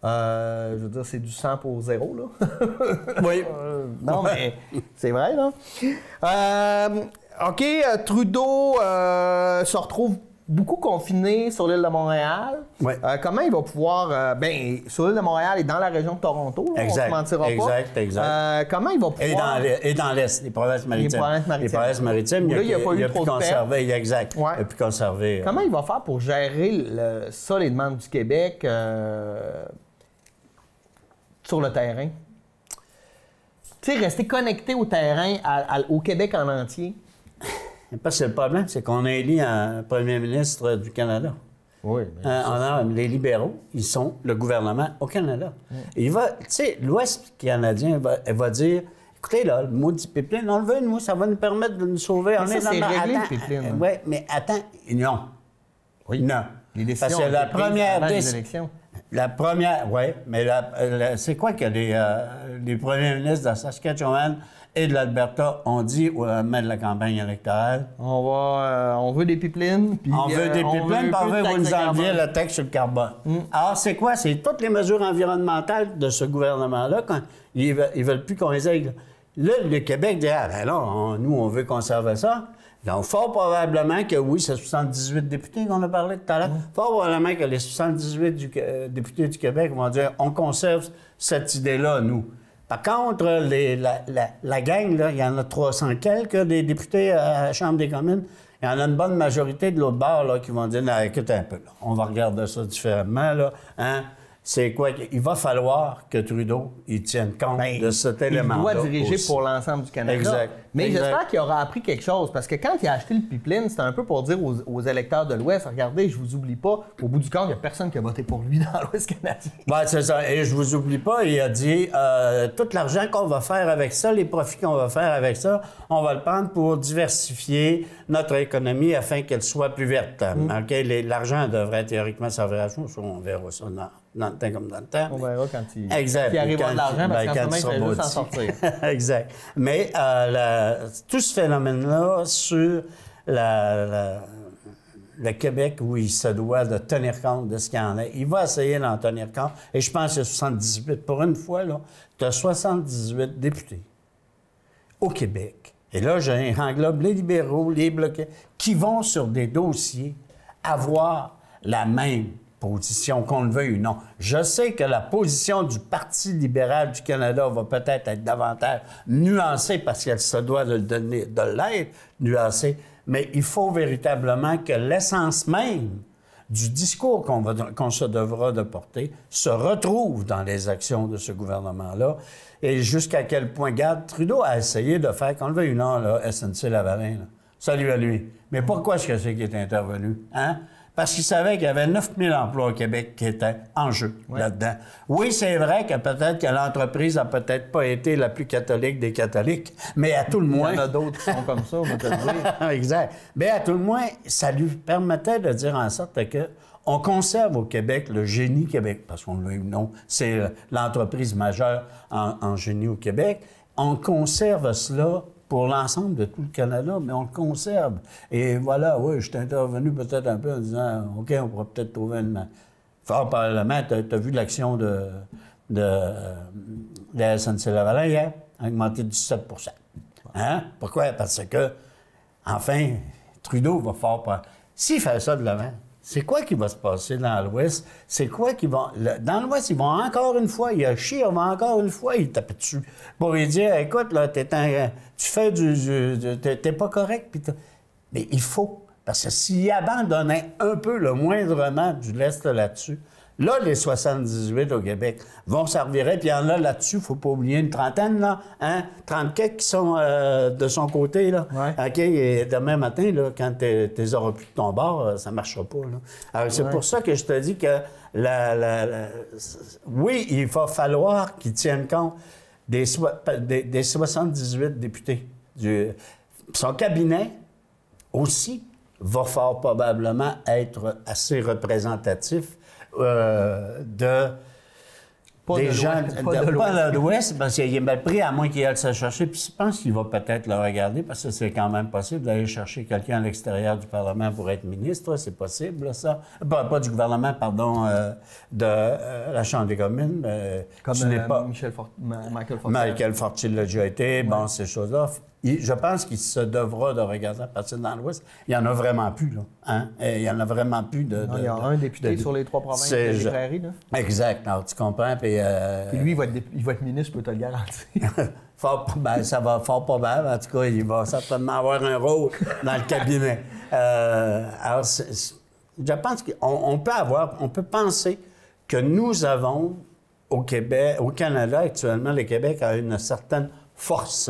je veux dire, c'est du 100 pour 0, là. Oui. Non, mais c'est vrai, là. OK, Trudeau se retrouve beaucoup confiné sur l'île de Montréal. Oui. Comment il va pouvoir... sur l'île de Montréal et dans la région de Toronto, là, exact, on ne se mentira pas. Exact. Comment il va pouvoir... Et dans l'Est, les provinces maritimes. Les provinces maritimes, là, il n'y a pas eu trop de conservé, exact. Ouais. Il a pu conserver... Comment il va faire pour gérer ça, les demandes du Québec, sur le terrain? Tu sais, rester connecté au terrain, au Québec en entier. Parce que le problème, c'est qu'on a élu un premier ministre du Canada. Oui. Les libéraux, ils sont le gouvernement au Canada. Et il va, tu sais, l'Ouest canadien va dire, écoutez, là, le maudit pipeline, on le veut, nous, ça va nous permettre de nous sauver. Mais ça, c'est réglé, le pipeline. Oui, mais attends, non. Oui. Non. Les décisions parce que la première des élections. La première, oui, mais c'est quoi que les premiers ministres de Saskatchewan et de l'Alberta ont dit au lendemain de la campagne électorale? On veut des pipelines. On veut des pipelines, puis on veut vous nous enlever la taxe sur le carbone. Alors, c'est quoi? C'est toutes les mesures environnementales de ce gouvernement-là, quand ils veulent plus qu'on les aille. Là, le Québec dit, ah, ben là, nous, on veut conserver ça. Donc, fort probablement que oui, c'est 78 députés qu'on a parlé tout à l'heure. Fort probablement que les 78 députés du Québec vont dire, on conserve cette idée-là, nous. Par contre, la gang, là, il y en a 300 quelques des députés à la Chambre des communes. Il y en a une bonne majorité de l'autre bord là, qui vont dire, non, écoute un peu, là, on va regarder ça différemment, là, hein? C'est quoi? Il va falloir que Trudeau il tienne compte de cet élément-là. Il doit diriger aussi. pour l'ensemble du Canada. Exact. Mais j'espère qu'il aura appris quelque chose, parce que quand il a acheté le pipeline, c'était un peu pour dire aux électeurs de l'Ouest, regardez, je vous oublie pas, au bout du compte, il n'y a personne qui a voté pour lui dans l'Ouest canadien. Oui, c'est ça. Et je vous oublie pas, il a dit, tout l'argent qu'on va faire avec ça, les profits qu'on va faire avec ça, on va le prendre pour diversifier notre économie afin qu'elle soit plus verte. OK? L'argent devrait théoriquement servir à ça, on verra ça dans le temps comme dans le temps. On verra quand il exact. arrivera de l'argent, parce qu'en ce moment, il fait juste s'en sortir. Exact. Mais tout ce phénomène-là sur le Québec, où il se doit de tenir compte de ce qu'il y en a, il va essayer d'en tenir compte. Et je pense que 78, pour une fois, là, tu as 78 députés au Québec. Et là, j'englobe les libéraux, les bloqués, qui vont sur des dossiers avoir la même position, qu'on le veuille ou non. Je sais que la position du Parti libéral du Canada va peut-être être davantage nuancée parce qu'elle se doit de l'être, nuancée, mais il faut véritablement que l'essence même du discours qu'on se devra de porter se retrouve dans les actions de ce gouvernement-là. Et jusqu'à quel point, garde, Trudeau a essayé de faire, qu'on le veuille ou non, là, SNC-Lavalin. Salut à lui. Mais pourquoi est-ce que c'est qu'il est intervenu? Hein? Parce qu'il savait qu'il y avait 9000 emplois au Québec qui étaient en jeu là-dedans. Oui, c'est vrai que peut-être que l'entreprise n'a peut-être pas été la plus catholique des catholiques, mais à tout le moins... Il y en a d'autres qui sont comme ça, on va te le dire. Exact. Mais à tout le moins, ça lui permettait de dire en sorte que on conserve au Québec le génie Québec, parce qu'on le non, c'est l'entreprise majeure en génie au Québec. On conserve cela pour l'ensemble de tout le Canada, mais on le conserve. Et voilà, oui, je suis intervenu peut-être un peu en disant, OK, on pourrait peut-être trouver une... Fort Parlement, tu as vu l'action de la SNC-Lavalin hier, augmenté de 17 %. Hein? Pourquoi? Parce que, enfin, Trudeau va fort... S'il fait ça de l'avant, c'est quoi qui va se passer dans l'Ouest? C'est quoi qui va... Dans l'Ouest, ils vont encore une fois, il y a Scheer, va encore une fois, il tape dessus pour lui dire, écoute, là, tu fais t'es pas correct. Puis mais il faut, parce que s'il abandonnait un peu le moindrement du lest là-dessus, là, les 78 au Québec vont servir. Puis il y en a là-dessus, il ne faut pas oublier une trentaine, là, hein? 30 quelques qui sont de son côté, là. Ouais. OK? Et demain matin, là, quand tu les auras plus de ton bord, ça ne marchera pas, là. Alors, c'est pour ça que je te dis que oui, il va falloir qu'ils tiennent compte des 78 députés. Son cabinet aussi va fort probablement être assez représentatif des gens de l'Ouest, parce qu'il est mal pris, à moins qu'il aille se chercher. Puis je pense qu'il va peut-être le regarder, parce que c'est quand même possible d'aller chercher quelqu'un à l'extérieur du Parlement pour être ministre. C'est possible, ça. Pas du gouvernement, pardon, de la Chambre des communes. Comme Michael Fortier l'a déjà été. Bon, ces choses-là. Je pense qu'il se devra de regarder à partir dans l'Ouest. Il n'y en a vraiment plus, là. Hein? Il n'y en a vraiment plus de... Non, il y a un député sur les 3 provinces de la Prairie, là. Exact. Alors, tu comprends? Puis lui, il va être ministre, je peux te le garantir. Ça va fort probable. En tout cas, il va certainement avoir un rôle dans le cabinet. Alors, je pense qu'on peut penser que nous avons au Québec, au Canada actuellement, le Québec a une certaine force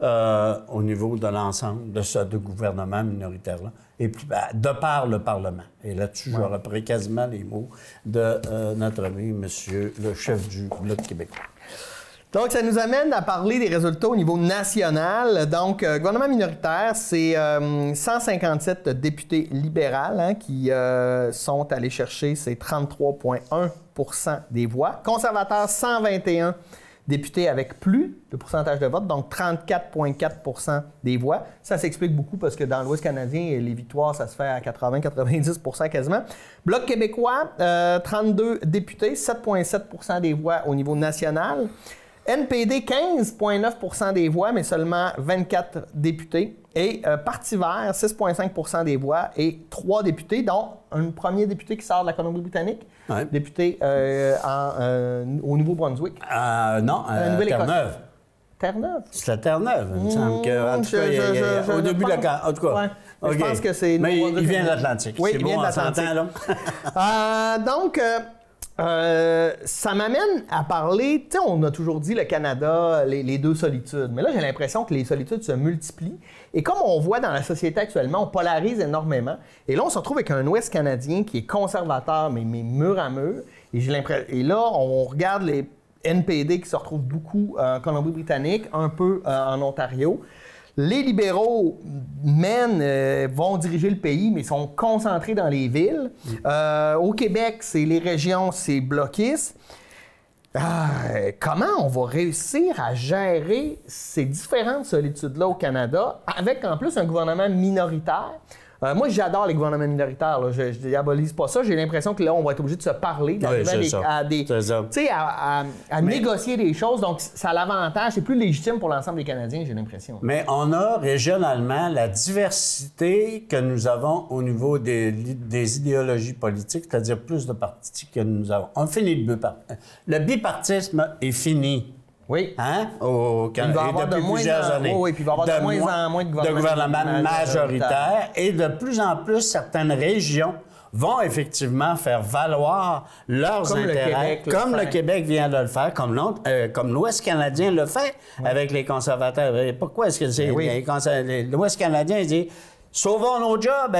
au niveau de l'ensemble de ce gouvernement minoritaire-là, et puis de par le Parlement. Et là-dessus, je reprends quasiment les mots de notre ami, monsieur le chef du Bloc québécois. Donc, ça nous amène à parler des résultats au niveau national. Donc, gouvernement minoritaire, c'est 157 députés libéraux qui sont allés chercher ces 33,1 des voix. Conservateurs, 121 députés avec plus de pourcentage de vote, donc 34,4 des voix. Ça s'explique beaucoup parce que dans l'Ouest canadien, les victoires, ça se fait à 80-90 quasiment. Bloc québécois, 32 députés, 7,7 des voix au niveau national. NPD, 15,9 des voix, mais seulement 24 députés. Et Parti vert, 6,5 des voix et 3 députés, dont un premier député qui sort de la Colombie-Britannique, député au Nouveau-Brunswick. Non, Terre-Neuve. Terre-Neuve? C'est la Terre-Neuve, il me semble. En tout cas, au début de la... En tout cas, je pense que c'est... Mais il vient de l'Atlantique. Oui, il vient de l'Atlantique. Donc... ça m'amène à parler, tu sais, on a toujours dit le Canada, les deux solitudes, mais là j'ai l'impression que les solitudes se multiplient et comme on voit dans la société actuellement, on polarise énormément et là on se retrouve avec un Ouest canadien qui est conservateur mais mur à mur et là on regarde les NPD qui se retrouvent beaucoup en Colombie-Britannique, un peu en Ontario. Les libéraux vont diriger le pays, mais sont concentrés dans les villes. Au Québec, c'est les régions, c'est bloquiste. Comment on va réussir à gérer ces différentes solitudes-là au Canada avec en plus un gouvernement minoritaire? Moi, j'adore les gouvernements minoritaires. Là. Je diabolise pas ça. J'ai l'impression que là, on va être obligé de se parler, d'arriver à négocier des choses. Donc, ça a l'avantage. C'est plus légitime pour l'ensemble des Canadiens, j'ai l'impression. Mais on a régionalement la diversité que nous avons au niveau des idéologies politiques, c'est-à-dire plus de partis que nous avons. On finit le bipartisme est fini. Oui. Au Canada, depuis plusieurs années. Oui, puis il va y avoir de moins en moins de gouvernements majoritaires. Et de plus en plus, certaines régions vont effectivement faire valoir leurs intérêts, comme le Québec vient de le faire, comme l'Ouest canadien le fait avec les conservateurs. Et pourquoi est-ce que c'est l'Ouest canadien dit sauvons nos jobs,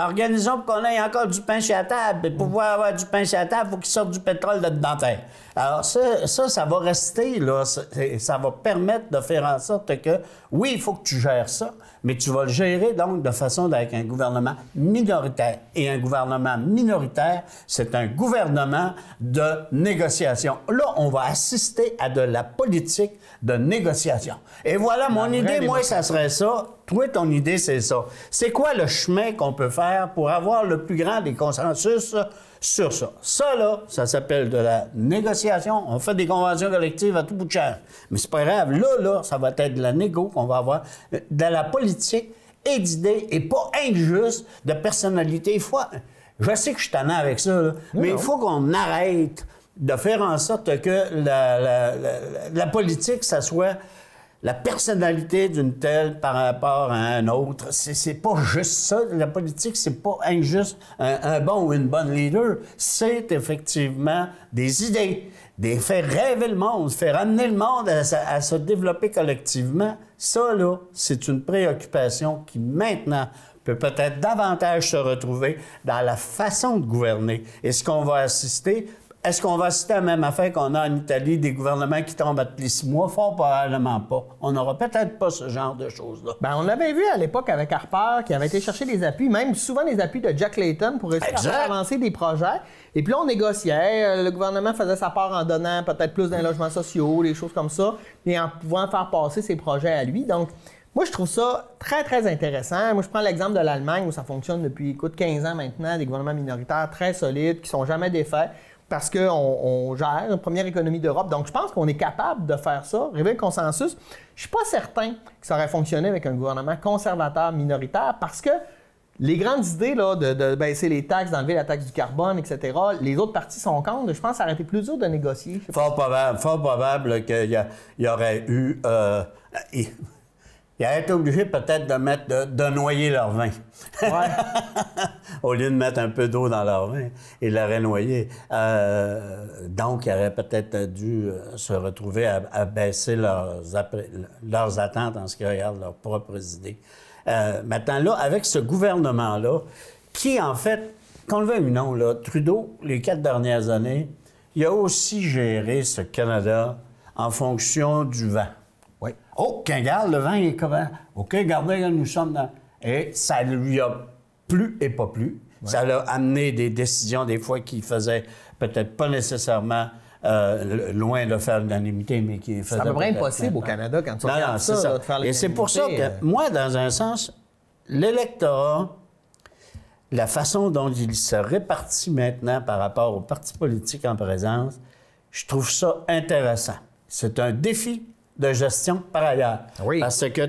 organisons pour qu'on ait encore du pain sur la table. Et pour pouvoir avoir du pain sur la table, il faut qu'il sorte du pétrole de dedans terre. Alors ça va rester, là. Ça va permettre de faire en sorte que, oui, il faut que tu gères ça, mais tu vas le gérer donc de façon avec un gouvernement minoritaire. Et un gouvernement minoritaire, c'est un gouvernement de négociation. Là, on va assister à de la politique de négociation. Et voilà, mon idée, moi, ça serait ça. Toi, ton idée, c'est ça. C'est quoi le chemin qu'on peut faire pour avoir le plus grand des consensus sur ça? Ça, là, ça s'appelle de la négociation. On fait des conventions collectives à tout bout de champ. Mais c'est pas grave. Là, ça va être de la négo qu'on va avoir, de la politique et d'idées et pas injuste de personnalité. Je sais que je suis tannant avec ça, là, mais il faut qu'on arrête de faire en sorte que la politique, ça soit la personnalité d'une telle par rapport à un autre. C'est pas juste ça. La politique, c'est pas injuste un bon ou une bonne leader. C'est effectivement des idées, faire rêver le monde, faire amener le monde à se développer collectivement. Ça, là, c'est une préoccupation qui, maintenant, peut peut-être davantage se retrouver dans la façon de gouverner. Est-ce qu'on va assister à la même affaire qu'on a en Italie, des gouvernements qui tombent à tous les 6 mois? Fort probablement pas. On n'aura peut-être pas ce genre de choses-là. On l'avait vu à l'époque avec Harper, qui avait été chercher des appuis, même souvent des appuis de Jack Layton pour réussir à faire avancer des projets. Et puis là, on négociait. Le gouvernement faisait sa part en donnant peut-être plus d'un logement sociaux, des choses comme ça, et en pouvant faire passer ses projets à lui. Donc, moi, je trouve ça très, très intéressant. Moi, je prends l'exemple de l'Allemagne où ça fonctionne depuis 15 ans maintenant, des gouvernements minoritaires très solides qui ne sont jamais défaits. Parce qu'on gère une première économie d'Europe. Donc, je pense qu'on est capable de faire ça, arriver à un consensus. Je ne suis pas certain que ça aurait fonctionné avec un gouvernement conservateur minoritaire parce que les grandes idées là, de baisser les taxes, d'enlever la taxe du carbone, etc., les autres partis sont contre. Je pense que ça aurait été plus dur de négocier. Fort probable qu'il y aurait eu... Ils auraient été obligés peut-être de noyer leur vin. Ouais. Au lieu de mettre un peu d'eau dans leur vin, ils l'auraient noyé. Donc, ils auraient peut-être dû se retrouver à baisser leurs attentes en ce qui regarde leurs propres idées. Maintenant, là, avec ce gouvernement-là, qui, en fait, qu'on le veuille ou non, là, Trudeau, les 4 dernières années, il a aussi géré ce Canada en fonction du vent. Oui. Oh, regarde, le vent est comment? OK, regardez, là, nous sommes dans... Et ça lui a plu et pas plu. Ouais. Ça l'a amené des décisions, des fois, qui faisaient peut-être pas nécessairement loin de faire l'unanimité, mais qui faisaient... C'est à peu près impossible au Canada quand tu regardes ça, là, de faire l'unanimité. Et c'est pour ça que, moi, dans un sens, l'électorat, la façon dont il se répartit maintenant par rapport aux partis politiques en présence, je trouve ça intéressant. C'est un défi de gestion par ailleurs. Oui. Parce que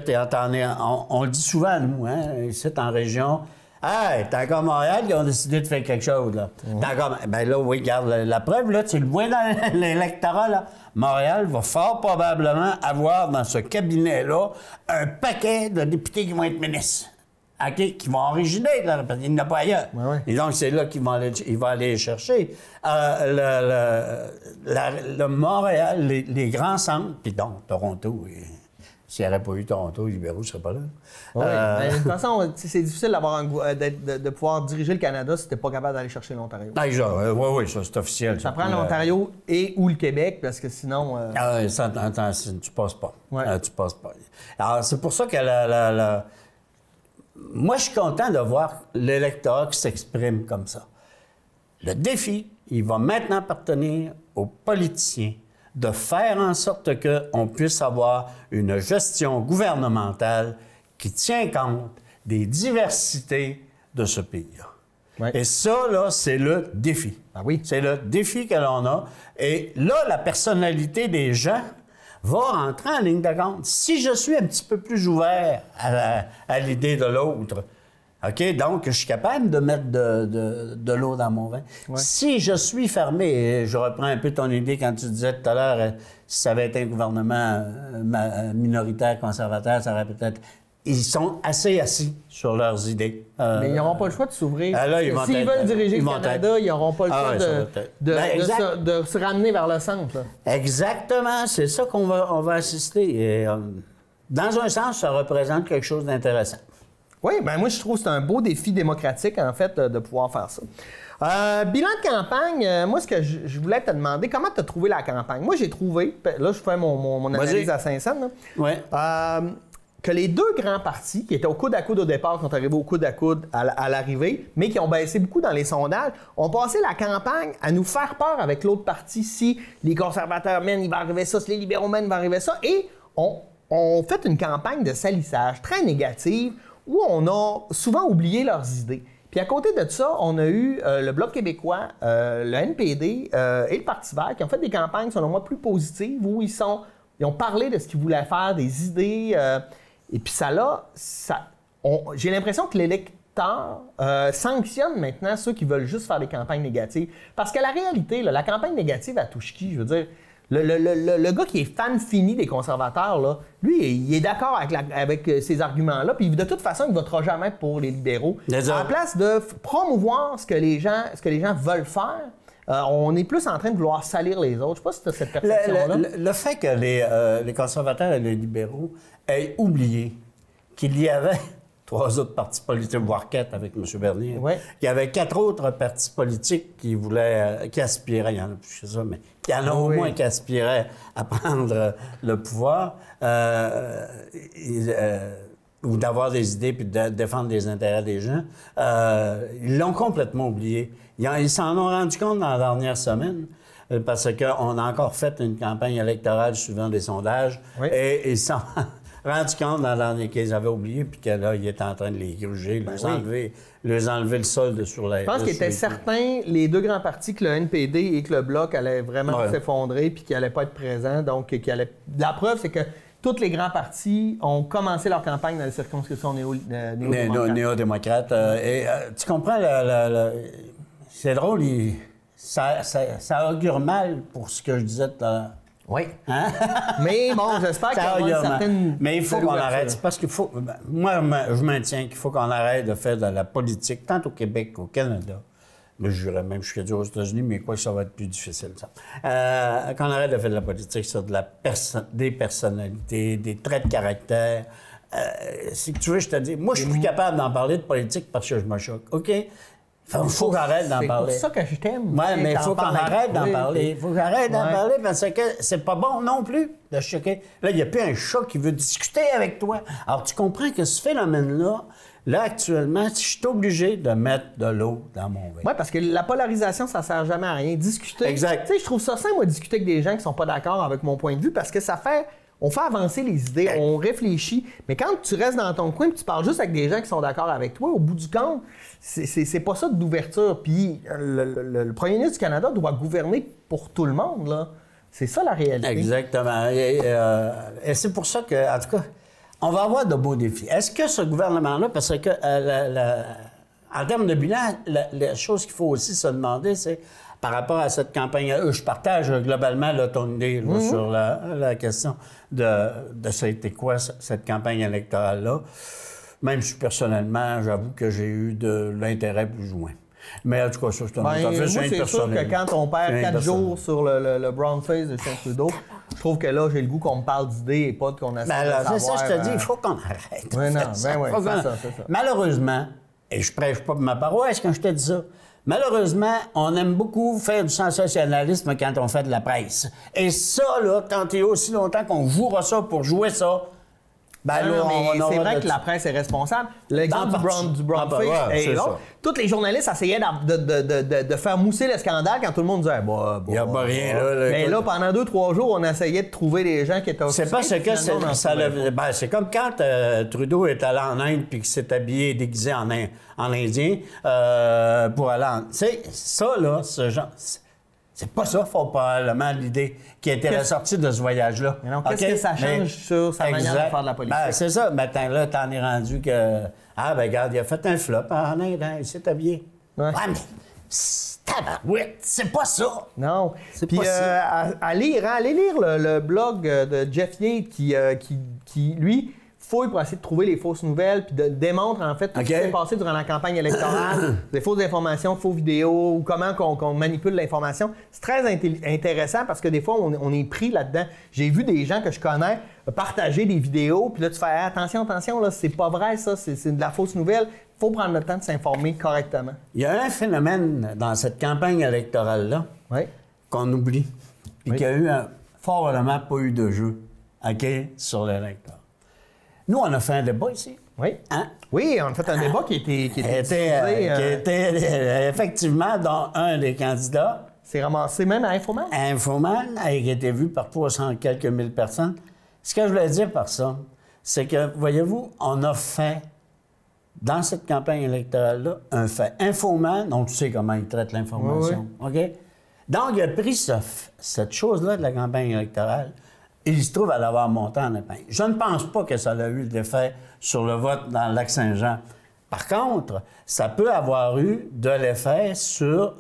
on le dit souvent, nous, ici, en région, « Hey, t'as encore Montréal qui ont décidé de faire quelque chose, là. Ben là, oui, regarde, la preuve, là, tu le vois dans l'électorat, là. Montréal va fort probablement avoir dans ce cabinet-là un paquet de députés qui vont être ministres. OK, qui vont originer, là, parce qu'il n'y en a pas ailleurs. Ouais. Et donc, c'est là qu'il va aller les chercher. Le Montréal, les grands centres, puis donc Toronto, s'il n'y aurait pas eu Toronto, les libéraux ne seraient pas là. Oui, de toute façon, c'est difficile de pouvoir diriger le Canada si tu n'es pas capable d'aller chercher l'Ontario. Oui, ça, c'est officiel. Ça prend l'Ontario ou le Québec, parce que sinon... tu passes pas. Ouais. Tu passes pas. Alors, c'est pour ça que moi, je suis content de voir l'électorat qui s'exprime comme ça. Le défi, il va maintenant appartenir aux politiciens de faire en sorte qu'on puisse avoir une gestion gouvernementale qui tient compte des diversités de ce pays-là. Ouais. Et ça, là, c'est le défi. Ah oui. C'est le défi que l'on a. Et là, la personnalité des gens va rentrer en ligne de compte. Si je suis un petit peu plus ouvert à l'idée de l'autre, OK, donc je suis capable de mettre de l'eau dans mon vin. Ouais. Si je suis fermé, et je reprends un peu ton idée quand tu disais tout à l'heure, si ça avait été un gouvernement minoritaire, conservateur, ça aurait peut-être... Ils sont assez assis sur leurs idées. Mais ils n'auront pas le choix de s'ouvrir. S'ils veulent diriger le Canada, ils n'auront pas le choix de se ramener vers le centre. Là. Exactement, c'est ça qu'on va assister. Et, dans un sens, ça représente quelque chose d'intéressant. Oui, bien moi je trouve que c'est un beau défi démocratique, en fait, de pouvoir faire ça. Bilan de campagne, moi ce que je voulais te demander, comment tu as trouvé la campagne? Moi j'ai trouvé, là je fais mon analyse à Saint-Saëns, que les deux grands partis, qui étaient au coude à coude au départ, sont arrivés au coude à coude à l'arrivée, mais qui ont baissé beaucoup dans les sondages, ont passé la campagne à nous faire peur avec l'autre parti. Si les conservateurs mènent, il va arriver ça, si les libéraux mènent, il va arriver ça. Et on fait une campagne de salissage très négative où on a souvent oublié leurs idées. Puis à côté de ça, on a eu le Bloc québécois, le NPD et le Parti vert qui ont fait des campagnes, selon moi, plus positives, où ils ont parlé de ce qu'ils voulaient faire, des idées... Et puis j'ai l'impression que l'électeur sanctionne maintenant ceux qui veulent juste faire des campagnes négatives. Parce que la réalité, là, la campagne négative, elle touche qui? Je veux dire, le gars qui est fan fini des conservateurs, là, lui, il est d'accord avec ces arguments-là, puis de toute façon, il ne votera jamais pour les libéraux. À la place de promouvoir ce que les gens veulent faire, on est plus en train de vouloir salir les autres. Je ne sais pas si tu as cette perception-là. Le fait que les conservateurs et les libéraux aient oublié qu'il y avait 3 autres partis politiques, voire 4 avec M. Bernier, qu'il y avait 4 autres partis politiques qui aspiraient, il y en a plus que ça, mais il y en a au moins qui aspiraient à prendre le pouvoir ou d'avoir des idées puis de défendre les intérêts des gens. Ils l'ont complètement oublié. Ils s'en ont rendu compte dans la dernière semaine parce qu'on a encore fait une campagne électorale suivant des sondages et ils s'en rendu compte dans la dernière qu'ils avaient oublié puis que là, ils étaient en train de les gruger, enlever le solde sur la... Je pense qu'ils étaient certains, les deux grands partis, que le NPD et que le Bloc allaient vraiment s'effondrer puis qu'ils n'allaient pas être présents. Donc, la preuve, c'est que tous les grands partis ont commencé leur campagne dans les circonscriptions néo-démocrates. Tu comprends, c'est drôle, ça augure mal pour ce que je disais tout à l'heure. Oui. Hein? Mais bon, j'espère qu'il y aura une certaine... Mais il faut qu'on arrête. Parce qu'il faut... Moi, je maintiens qu'il faut qu'on arrête de faire de la politique, tant au Québec qu'au Canada. Mais je dirais même jusqu'à dire aux États-Unis, mais quoi, ça va être plus difficile, ça. Qu'on arrête de faire de la politique sur des personnalités, des traits de caractère. Si tu veux, je te dis, moi, je suis plus capable d'en parler de politique parce que je me choque. OK? Il faut que j'arrête d'en parler. C'est pour ça que je t'aime. Oui, mais il faut qu'on arrête d'en parler. Il faut que j'arrête d'en parler parce que c'est pas bon non plus de choquer. Là, il n'y a plus un chat qui veut discuter avec toi. Alors, tu comprends que ce phénomène-là, là, actuellement, je suis obligé de mettre de l'eau dans mon verre. Oui, parce que la polarisation, ça ne sert jamais à rien. Discuter. Exact. Tu sais, je trouve ça sain, moi, discuter avec des gens qui ne sont pas d'accord avec mon point de vue parce que ça fait. On fait avancer les idées, on réfléchit. Mais quand tu restes dans ton coin et tu parles juste avec des gens qui sont d'accord avec toi, au bout du compte, c'est pas ça d'ouverture. Puis le premier ministre du Canada doit gouverner pour tout le monde, là. C'est ça la réalité. Exactement. Et c'est pour ça que, en tout cas, on va avoir de beaux défis. Est-ce que ce gouvernement-là, parce que en termes de bilan, la chose qu'il faut aussi se demander, c'est par rapport à cette campagne, je partage globalement là, ton idée là, sur la question de ça a été quoi cette campagne électorale-là. Même si personnellement, j'avoue que j'ai eu de l'intérêt plus ou moins. Mais en tout cas, ça, c'est un autre affaire, c'est sûr que quand on perd 4 jours sur le brown face de Justin Trudeau, je trouve que là, j'ai le goût qu'on me parle d'idées et pas qu'on essaie de savoir... C'est ça, je te dis, il faut qu'on arrête. Oui, non, c'est ça. Malheureusement, et je prêche pas pour ma paroisse quand je te dis ça, malheureusement, on aime beaucoup faire du sensationnalisme quand on fait de la presse. Et ça, là, tant et aussi longtemps qu'on jouera ça pour jouer ça, ben là, c'est vrai que la presse est responsable. L'exemple du brownface est long. Tous les journalistes essayaient de faire mousser le scandale quand tout le monde disait il n'y a pas rien là. Mais là, pendant 2-3 jours, on essayait de trouver des gens qui étaient offensés. C'est parce que c'est comme quand Trudeau est allé en Inde puis qu'il s'est habillé déguisé en Indien pour aller en... Tu sais, ça, là, ce genre... C'est pas ça, probablement, l'idée qui était ressortie de ce voyage-là. Mais non, qu'est-ce que ça change sur sa manière de faire de la politique? Ben, c'est ça. Maintenant, là, t'en es rendu que... Ah, ben regarde, il a fait un flop en Inde, hein, il s'est habillé. Ouais, mais... Tabarouette, c'est pas ça! Non. Puis, allez lire le blog de Jeff Yates qui lui... fouille pour essayer de trouver les fausses nouvelles puis de démontre en fait tout ce qui s'est passé durant la campagne électorale, des fausses informations, faux vidéos ou comment qu'on manipule l'information. C'est très intéressant parce que des fois, on est pris là-dedans. J'ai vu des gens que je connais partager des vidéos puis là, tu fais attention, là, c'est pas vrai ça, c'est de la fausse nouvelle. Il faut prendre le temps de s'informer correctement. Il y a un phénomène dans cette campagne électorale-là qu'on oublie et qu'il y a eu fort vraiment pas eu de jeu sur l'électeur. Nous, on a fait un débat ici. Oui. Hein? Oui, on a fait un débat qui était effectivement, dont un des candidats... C'est ramassé même à Infoman. Infoman, qui a été vu par 300 quelques mille personnes. Ce que je voulais dire par ça, c'est que, voyez-vous, on a fait, dans cette campagne électorale-là, un fait. Infoman, donc tu sais comment il traite l'information. OK? Donc, il a pris cette chose-là de la campagne électorale. Il se trouve à l'avoir monté en épingle. Je ne pense pas que ça a eu de l'effet sur le vote dans le Lac-Saint-Jean. Par contre, ça peut avoir eu de l'effet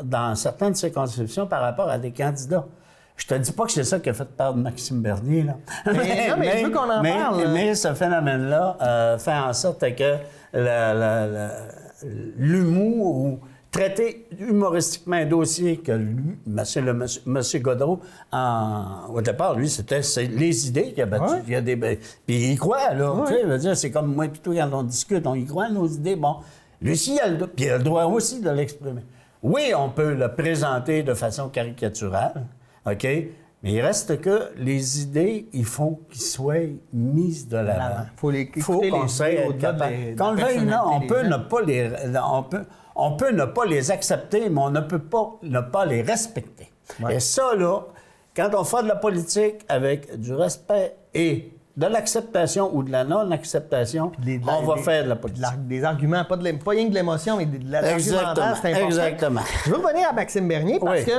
dans certaines circonscriptions par rapport à des candidats. Je te dis pas que c'est ça qui a fait perdre Maxime Bernier, là. Mais je veux qu'on en parle. Mais ce phénomène-là fait en sorte que l'humour ou traiter humoristiquement un dossier que lui, M. Godreau, au départ, lui, c'est les idées qu'il a battues. Il y a puis il y croit, là. Tu sais, je veux dire, c'est comme moi, plutôt quand on discute, on y croit, nos idées. Bon, lui aussi, il a le droit aussi de l'exprimer. Oui, on peut le présenter de façon caricaturale, OK? Mais il reste que les idées, il faut qu'ils soient mises de l'avant. Il faut qu'on sait être capable. Quand on le veut, on peut ne pas les... On peut ne pas les accepter, mais on ne peut pas ne pas les respecter. Et ça, là, quand on fait de la politique avec du respect et de l'acceptation ou de la non-acceptation, on va faire de la politique. Des arguments, pas rien que de l'émotion, mais de l'argumentaire, c'est important. Exactement. Je veux revenir à Maxime Bernier parce que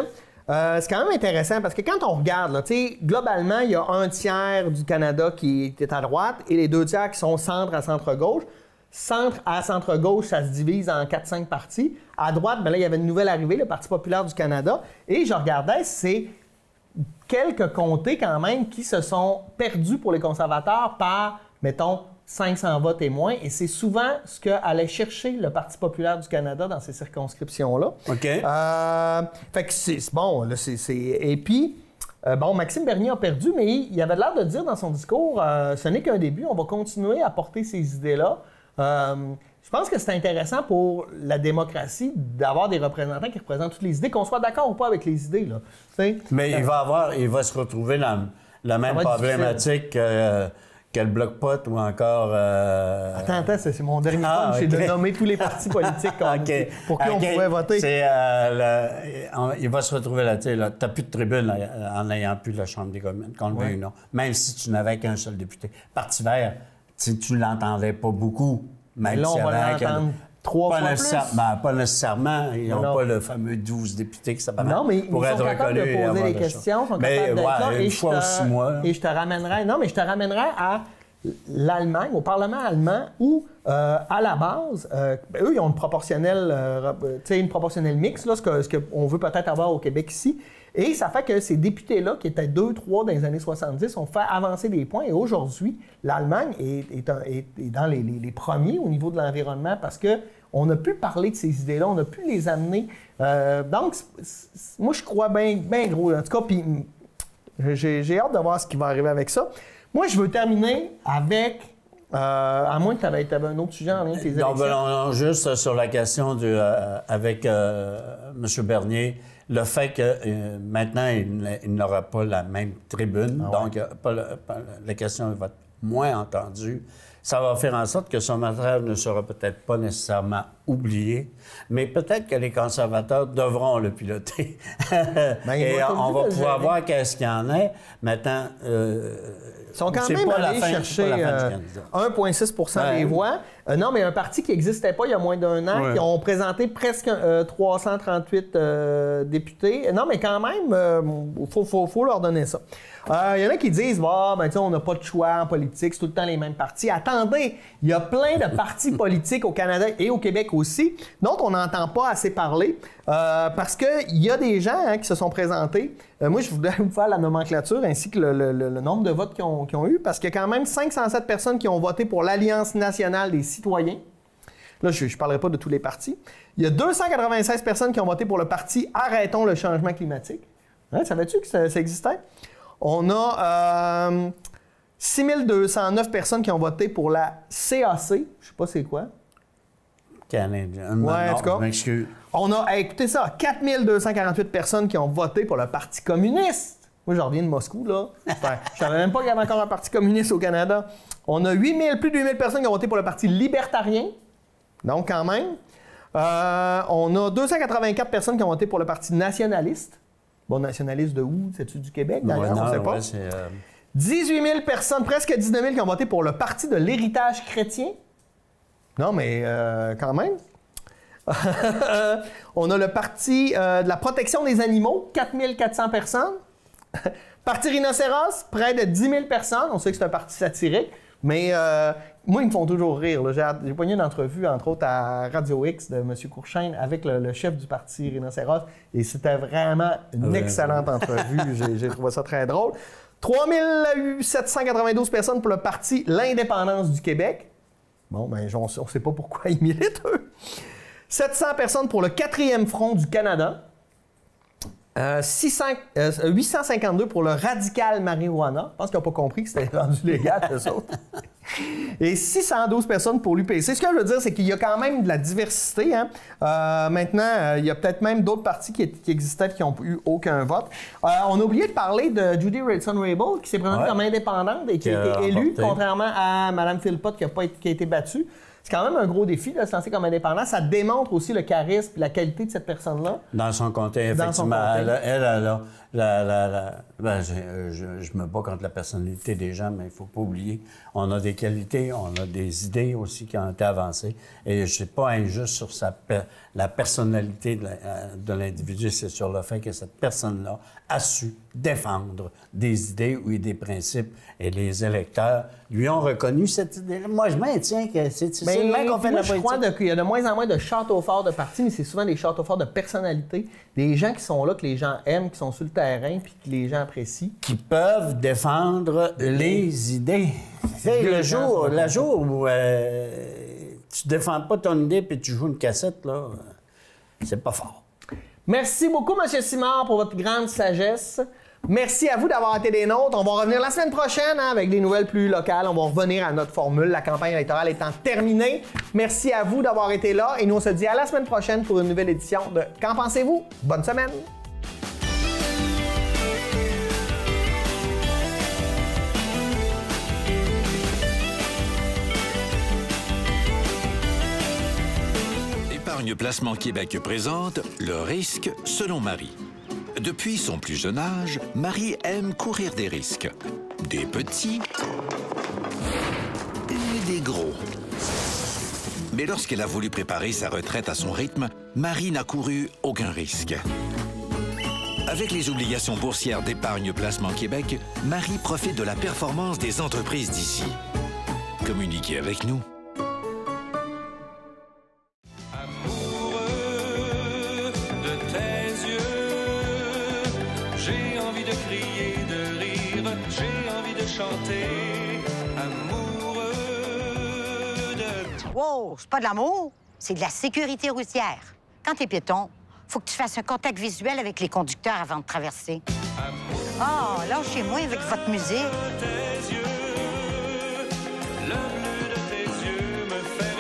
c'est quand même intéressant, parce que quand on regarde, là, globalement, il y a un tiers du Canada qui est à droite et les 2 tiers qui sont centre à centre-gauche. Centre à centre-gauche, ça se divise en 4-5 partis. À droite, là, il y avait une nouvelle arrivée, le Parti populaire du Canada. Et je regardais, c'est quelques comtés quand même qui se sont perdus pour les conservateurs par, mettons, 500 votes et moins. Et c'est souvent ce qu'allait chercher le Parti populaire du Canada dans ces circonscriptions-là. OK. Fait que c'est bon. Là, Et puis... Maxime Bernier a perdu, mais il avait l'air de dire dans son discours ce n'est qu'un début, on va continuer à porter ces idées-là. Je pense que c'est intéressant pour la démocratie d'avoir des représentants qui représentent toutes les idées, qu'on soit d'accord ou pas avec les idées. Là. Mais il va se retrouver dans la même problématique que le Bloc-Pot ou encore... Attends, c'est mon dernier point, c'est de nommer tous les partis politiques pour qui on pouvait voter. Il va se retrouver là, tu n'as plus de tribune en n'ayant plus la Chambre des communes, qu'on le veuille ou non, même si tu n'avais qu'un seul député. Parti vert, tu ne l'entendais pas beaucoup. Mais là, on va l'entendre 3 fois plus. Pas nécessairement. Ils n'ont pas le fameux 12 députés que ça permet. Non, mais ils sont capables de poser des questions, sont capables d'être là. Une fois ou 6 mois. Et je te ramènerai à l'Allemagne, au Parlement allemand, où, à la base, eux, ils ont une proportionnelle mixte, là, ce qu'on veut peut-être avoir au Québec ici. Et ça fait que ces députés-là, qui étaient 2-3 dans les années 70, ont fait avancer des points. Et aujourd'hui, l'Allemagne est dans les premiers au niveau de l'environnement parce qu'on a pu parler de ces idées-là, on a pu les amener. Donc, moi, je crois bien gros. En tout cas, puis j'ai hâte de voir ce qui va arriver avec ça. Moi, je veux terminer avec... à moins que tu avais un autre sujet en lien avec les élections. Non, juste sur la question avec M. Bernier, le fait que maintenant, il n'aura pas la même tribune, donc la question va être moins entendue. Ça va faire en sorte que son matériel ne sera peut-être pas nécessairement oublié, mais peut-être que les conservateurs devront le piloter. Et on va pouvoir voir qu'est-ce qu'il y en a. Maintenant, ils sont quand même allés chercher 1,6 des voix. Non, mais un parti qui n'existait pas il y a moins d'un an, qui ont présenté presque 338 députés. Non, mais quand même, faut leur donner ça. Il y en a qui disent, on n'a pas de choix en politique, c'est tout le temps les mêmes partis. Attendez, il y a plein de partis politiques au Canada et au Québec aussi, dont on n'entend pas assez parler, parce qu'il y a des gens qui se sont présentés. Moi, je voudrais vous faire la nomenclature ainsi que le nombre de votes qu'ils ont eu, parce qu'il y a quand même 507 personnes qui ont voté pour l'Alliance nationale des citoyens. Là, je ne parlerai pas de tous les partis. Il y a 296 personnes qui ont voté pour le parti Arrêtons le changement climatique. Savais-tu que ça existait? On a 6209 personnes qui ont voté pour la CAC. Je ne sais pas c'est quoi. Canadien. En tout cas. Je m'excuse. On a, écoutez ça, 4248 personnes qui ont voté pour le Parti communiste. Moi, je reviens de Moscou, là. Je ne savais même pas qu'il y avait encore un Parti communiste au Canada. On a plus de 8000 personnes qui ont voté pour le Parti libertarien. Donc, quand même. On a 284 personnes qui ont voté pour le Parti nationaliste. Bon, nationaliste de où? C'est-tu du Québec, d'ailleurs? On ne sait pas. 18 000 personnes, presque 19 000 qui ont voté pour le Parti de l'héritage chrétien. Non, mais quand même. On a le Parti de la protection des animaux, 4 400 personnes. Parti rhinocéros, près de 10 000 personnes. On sait que c'est un parti satirique, mais moi, ils me font toujours rire. J'ai pogné une entrevue, entre autres, à Radio X de M. Courchaine avec le chef du Parti rhinocéros, et c'était vraiment une excellente entrevue. J'ai trouvé ça très drôle. 3 792 personnes pour le Parti L'Indépendance du Québec. Bon, ben, on ne sait pas pourquoi ils militent, eux. 700 personnes pour le 4e Front du Canada. 852 pour le Radical Marijuana. Je pense qu'ils n'ont pas compris que c'était rendu légal, eux autres. Et 612 personnes pour l'UPC. Ce que je veux dire, c'est qu'il y a quand même de la diversité. Maintenant, il y a peut-être même d'autres partis qui existaient et qui n'ont eu aucun vote. On a oublié de parler de Judy Rason-Raybould, qui s'est présentée comme indépendante et qui a été élue, contrairement à Mme Philpott qui a été battue. C'est quand même un gros défi de se lancer comme indépendant. Ça démontre aussi le charisme et la qualité de cette personne-là. Dans son comté, effectivement. Je me bats contre la personnalité des gens, mais il ne faut pas oublier, on a des qualités, on a des idées aussi qui ont été avancées. Et je ne suis pas injuste sur la personnalité de l'individu, c'est sur le fait que cette personne-là a su défendre des idées ou des principes. Et les électeurs lui ont reconnu cette idée-là. Moi, je maintiens que c'est le même qu'on fait de la politique. Je crois qu'il y a de moins en moins de châteaux forts de partis, mais c'est souvent des châteaux forts de personnalité. Des gens qui sont là, que les gens aiment, qui sont sur le terrain, puis que les gens apprécient. Qui peuvent défendre les idées. Le jour où tu défends pas ton idée puis tu joues une cassette, là, c'est pas fort. Merci beaucoup, M. Simard, pour votre grande sagesse. Merci à vous d'avoir été des nôtres. On va revenir la semaine prochaine hein, avec des nouvelles plus locales. On va revenir à notre formule, la campagne électorale étant terminée. Merci à vous d'avoir été là et nous on se dit à la semaine prochaine pour une nouvelle édition de Qu'en pensez-vous? Bonne semaine! Épargne Placement Québec présente Le risque selon Marie. Depuis son plus jeune âge, Marie aime courir des risques. Des petits et des gros. Mais lorsqu'elle a voulu préparer sa retraite à son rythme, Marie n'a couru aucun risque. Avec les obligations boursières d'Épargne Placement Québec, Marie profite de la performance des entreprises d'ici. Communiquez avec nous. J'ai envie de crier, de rire, j'ai envie de chanter, amoureux de... Wow, c'est pas de l'amour, c'est de la sécurité routière. Quand t'es piéton, faut que tu fasses un contact visuel avec les conducteurs avant de traverser. Ah, lâchez-moi avec votre musique. Tes yeux, le bleu de tes yeux me fait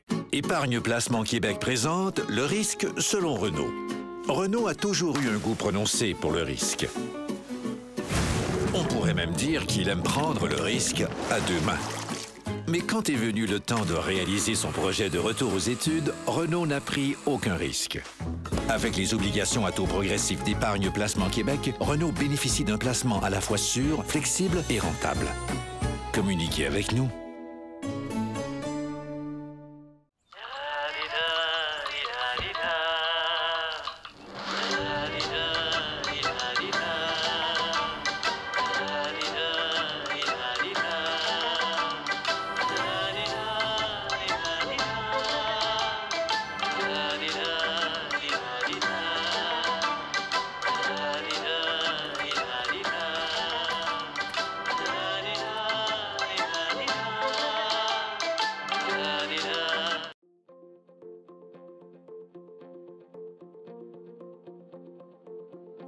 rêver. Épargne Placement Québec présente Le risque selon Renault. Renault a toujours eu un goût prononcé pour le risque. On pourrait même dire qu'il aime prendre le risque à deux mains. Mais quand est venu le temps de réaliser son projet de retour aux études, Renault n'a pris aucun risque. Avec les obligations à taux progressif d'Épargne Placement Québec, Renault bénéficie d'un placement à la fois sûr, flexible et rentable. Communiquez avec nous.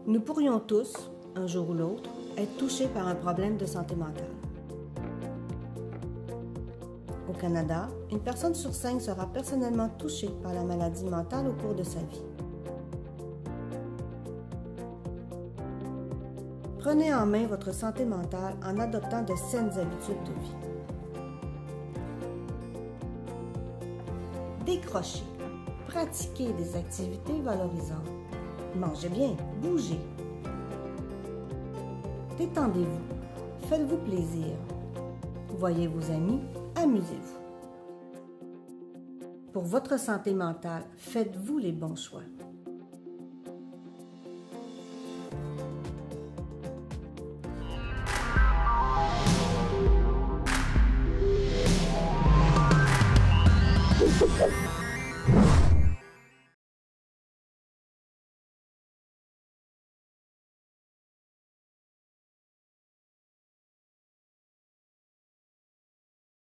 Nous pourrions tous, un jour ou l'autre, être touchés par un problème de santé mentale. Au Canada, une personne sur 5 sera personnellement touchée par la maladie mentale au cours de sa vie. Prenez en main votre santé mentale en adoptant de saines habitudes de vie. Décrochez. Pratiquez des activités valorisantes. Mangez bien, bougez. Détendez-vous, faites-vous plaisir. Voyez vos amis, amusez-vous. Pour votre santé mentale, faites-vous les bons choix. Thank you.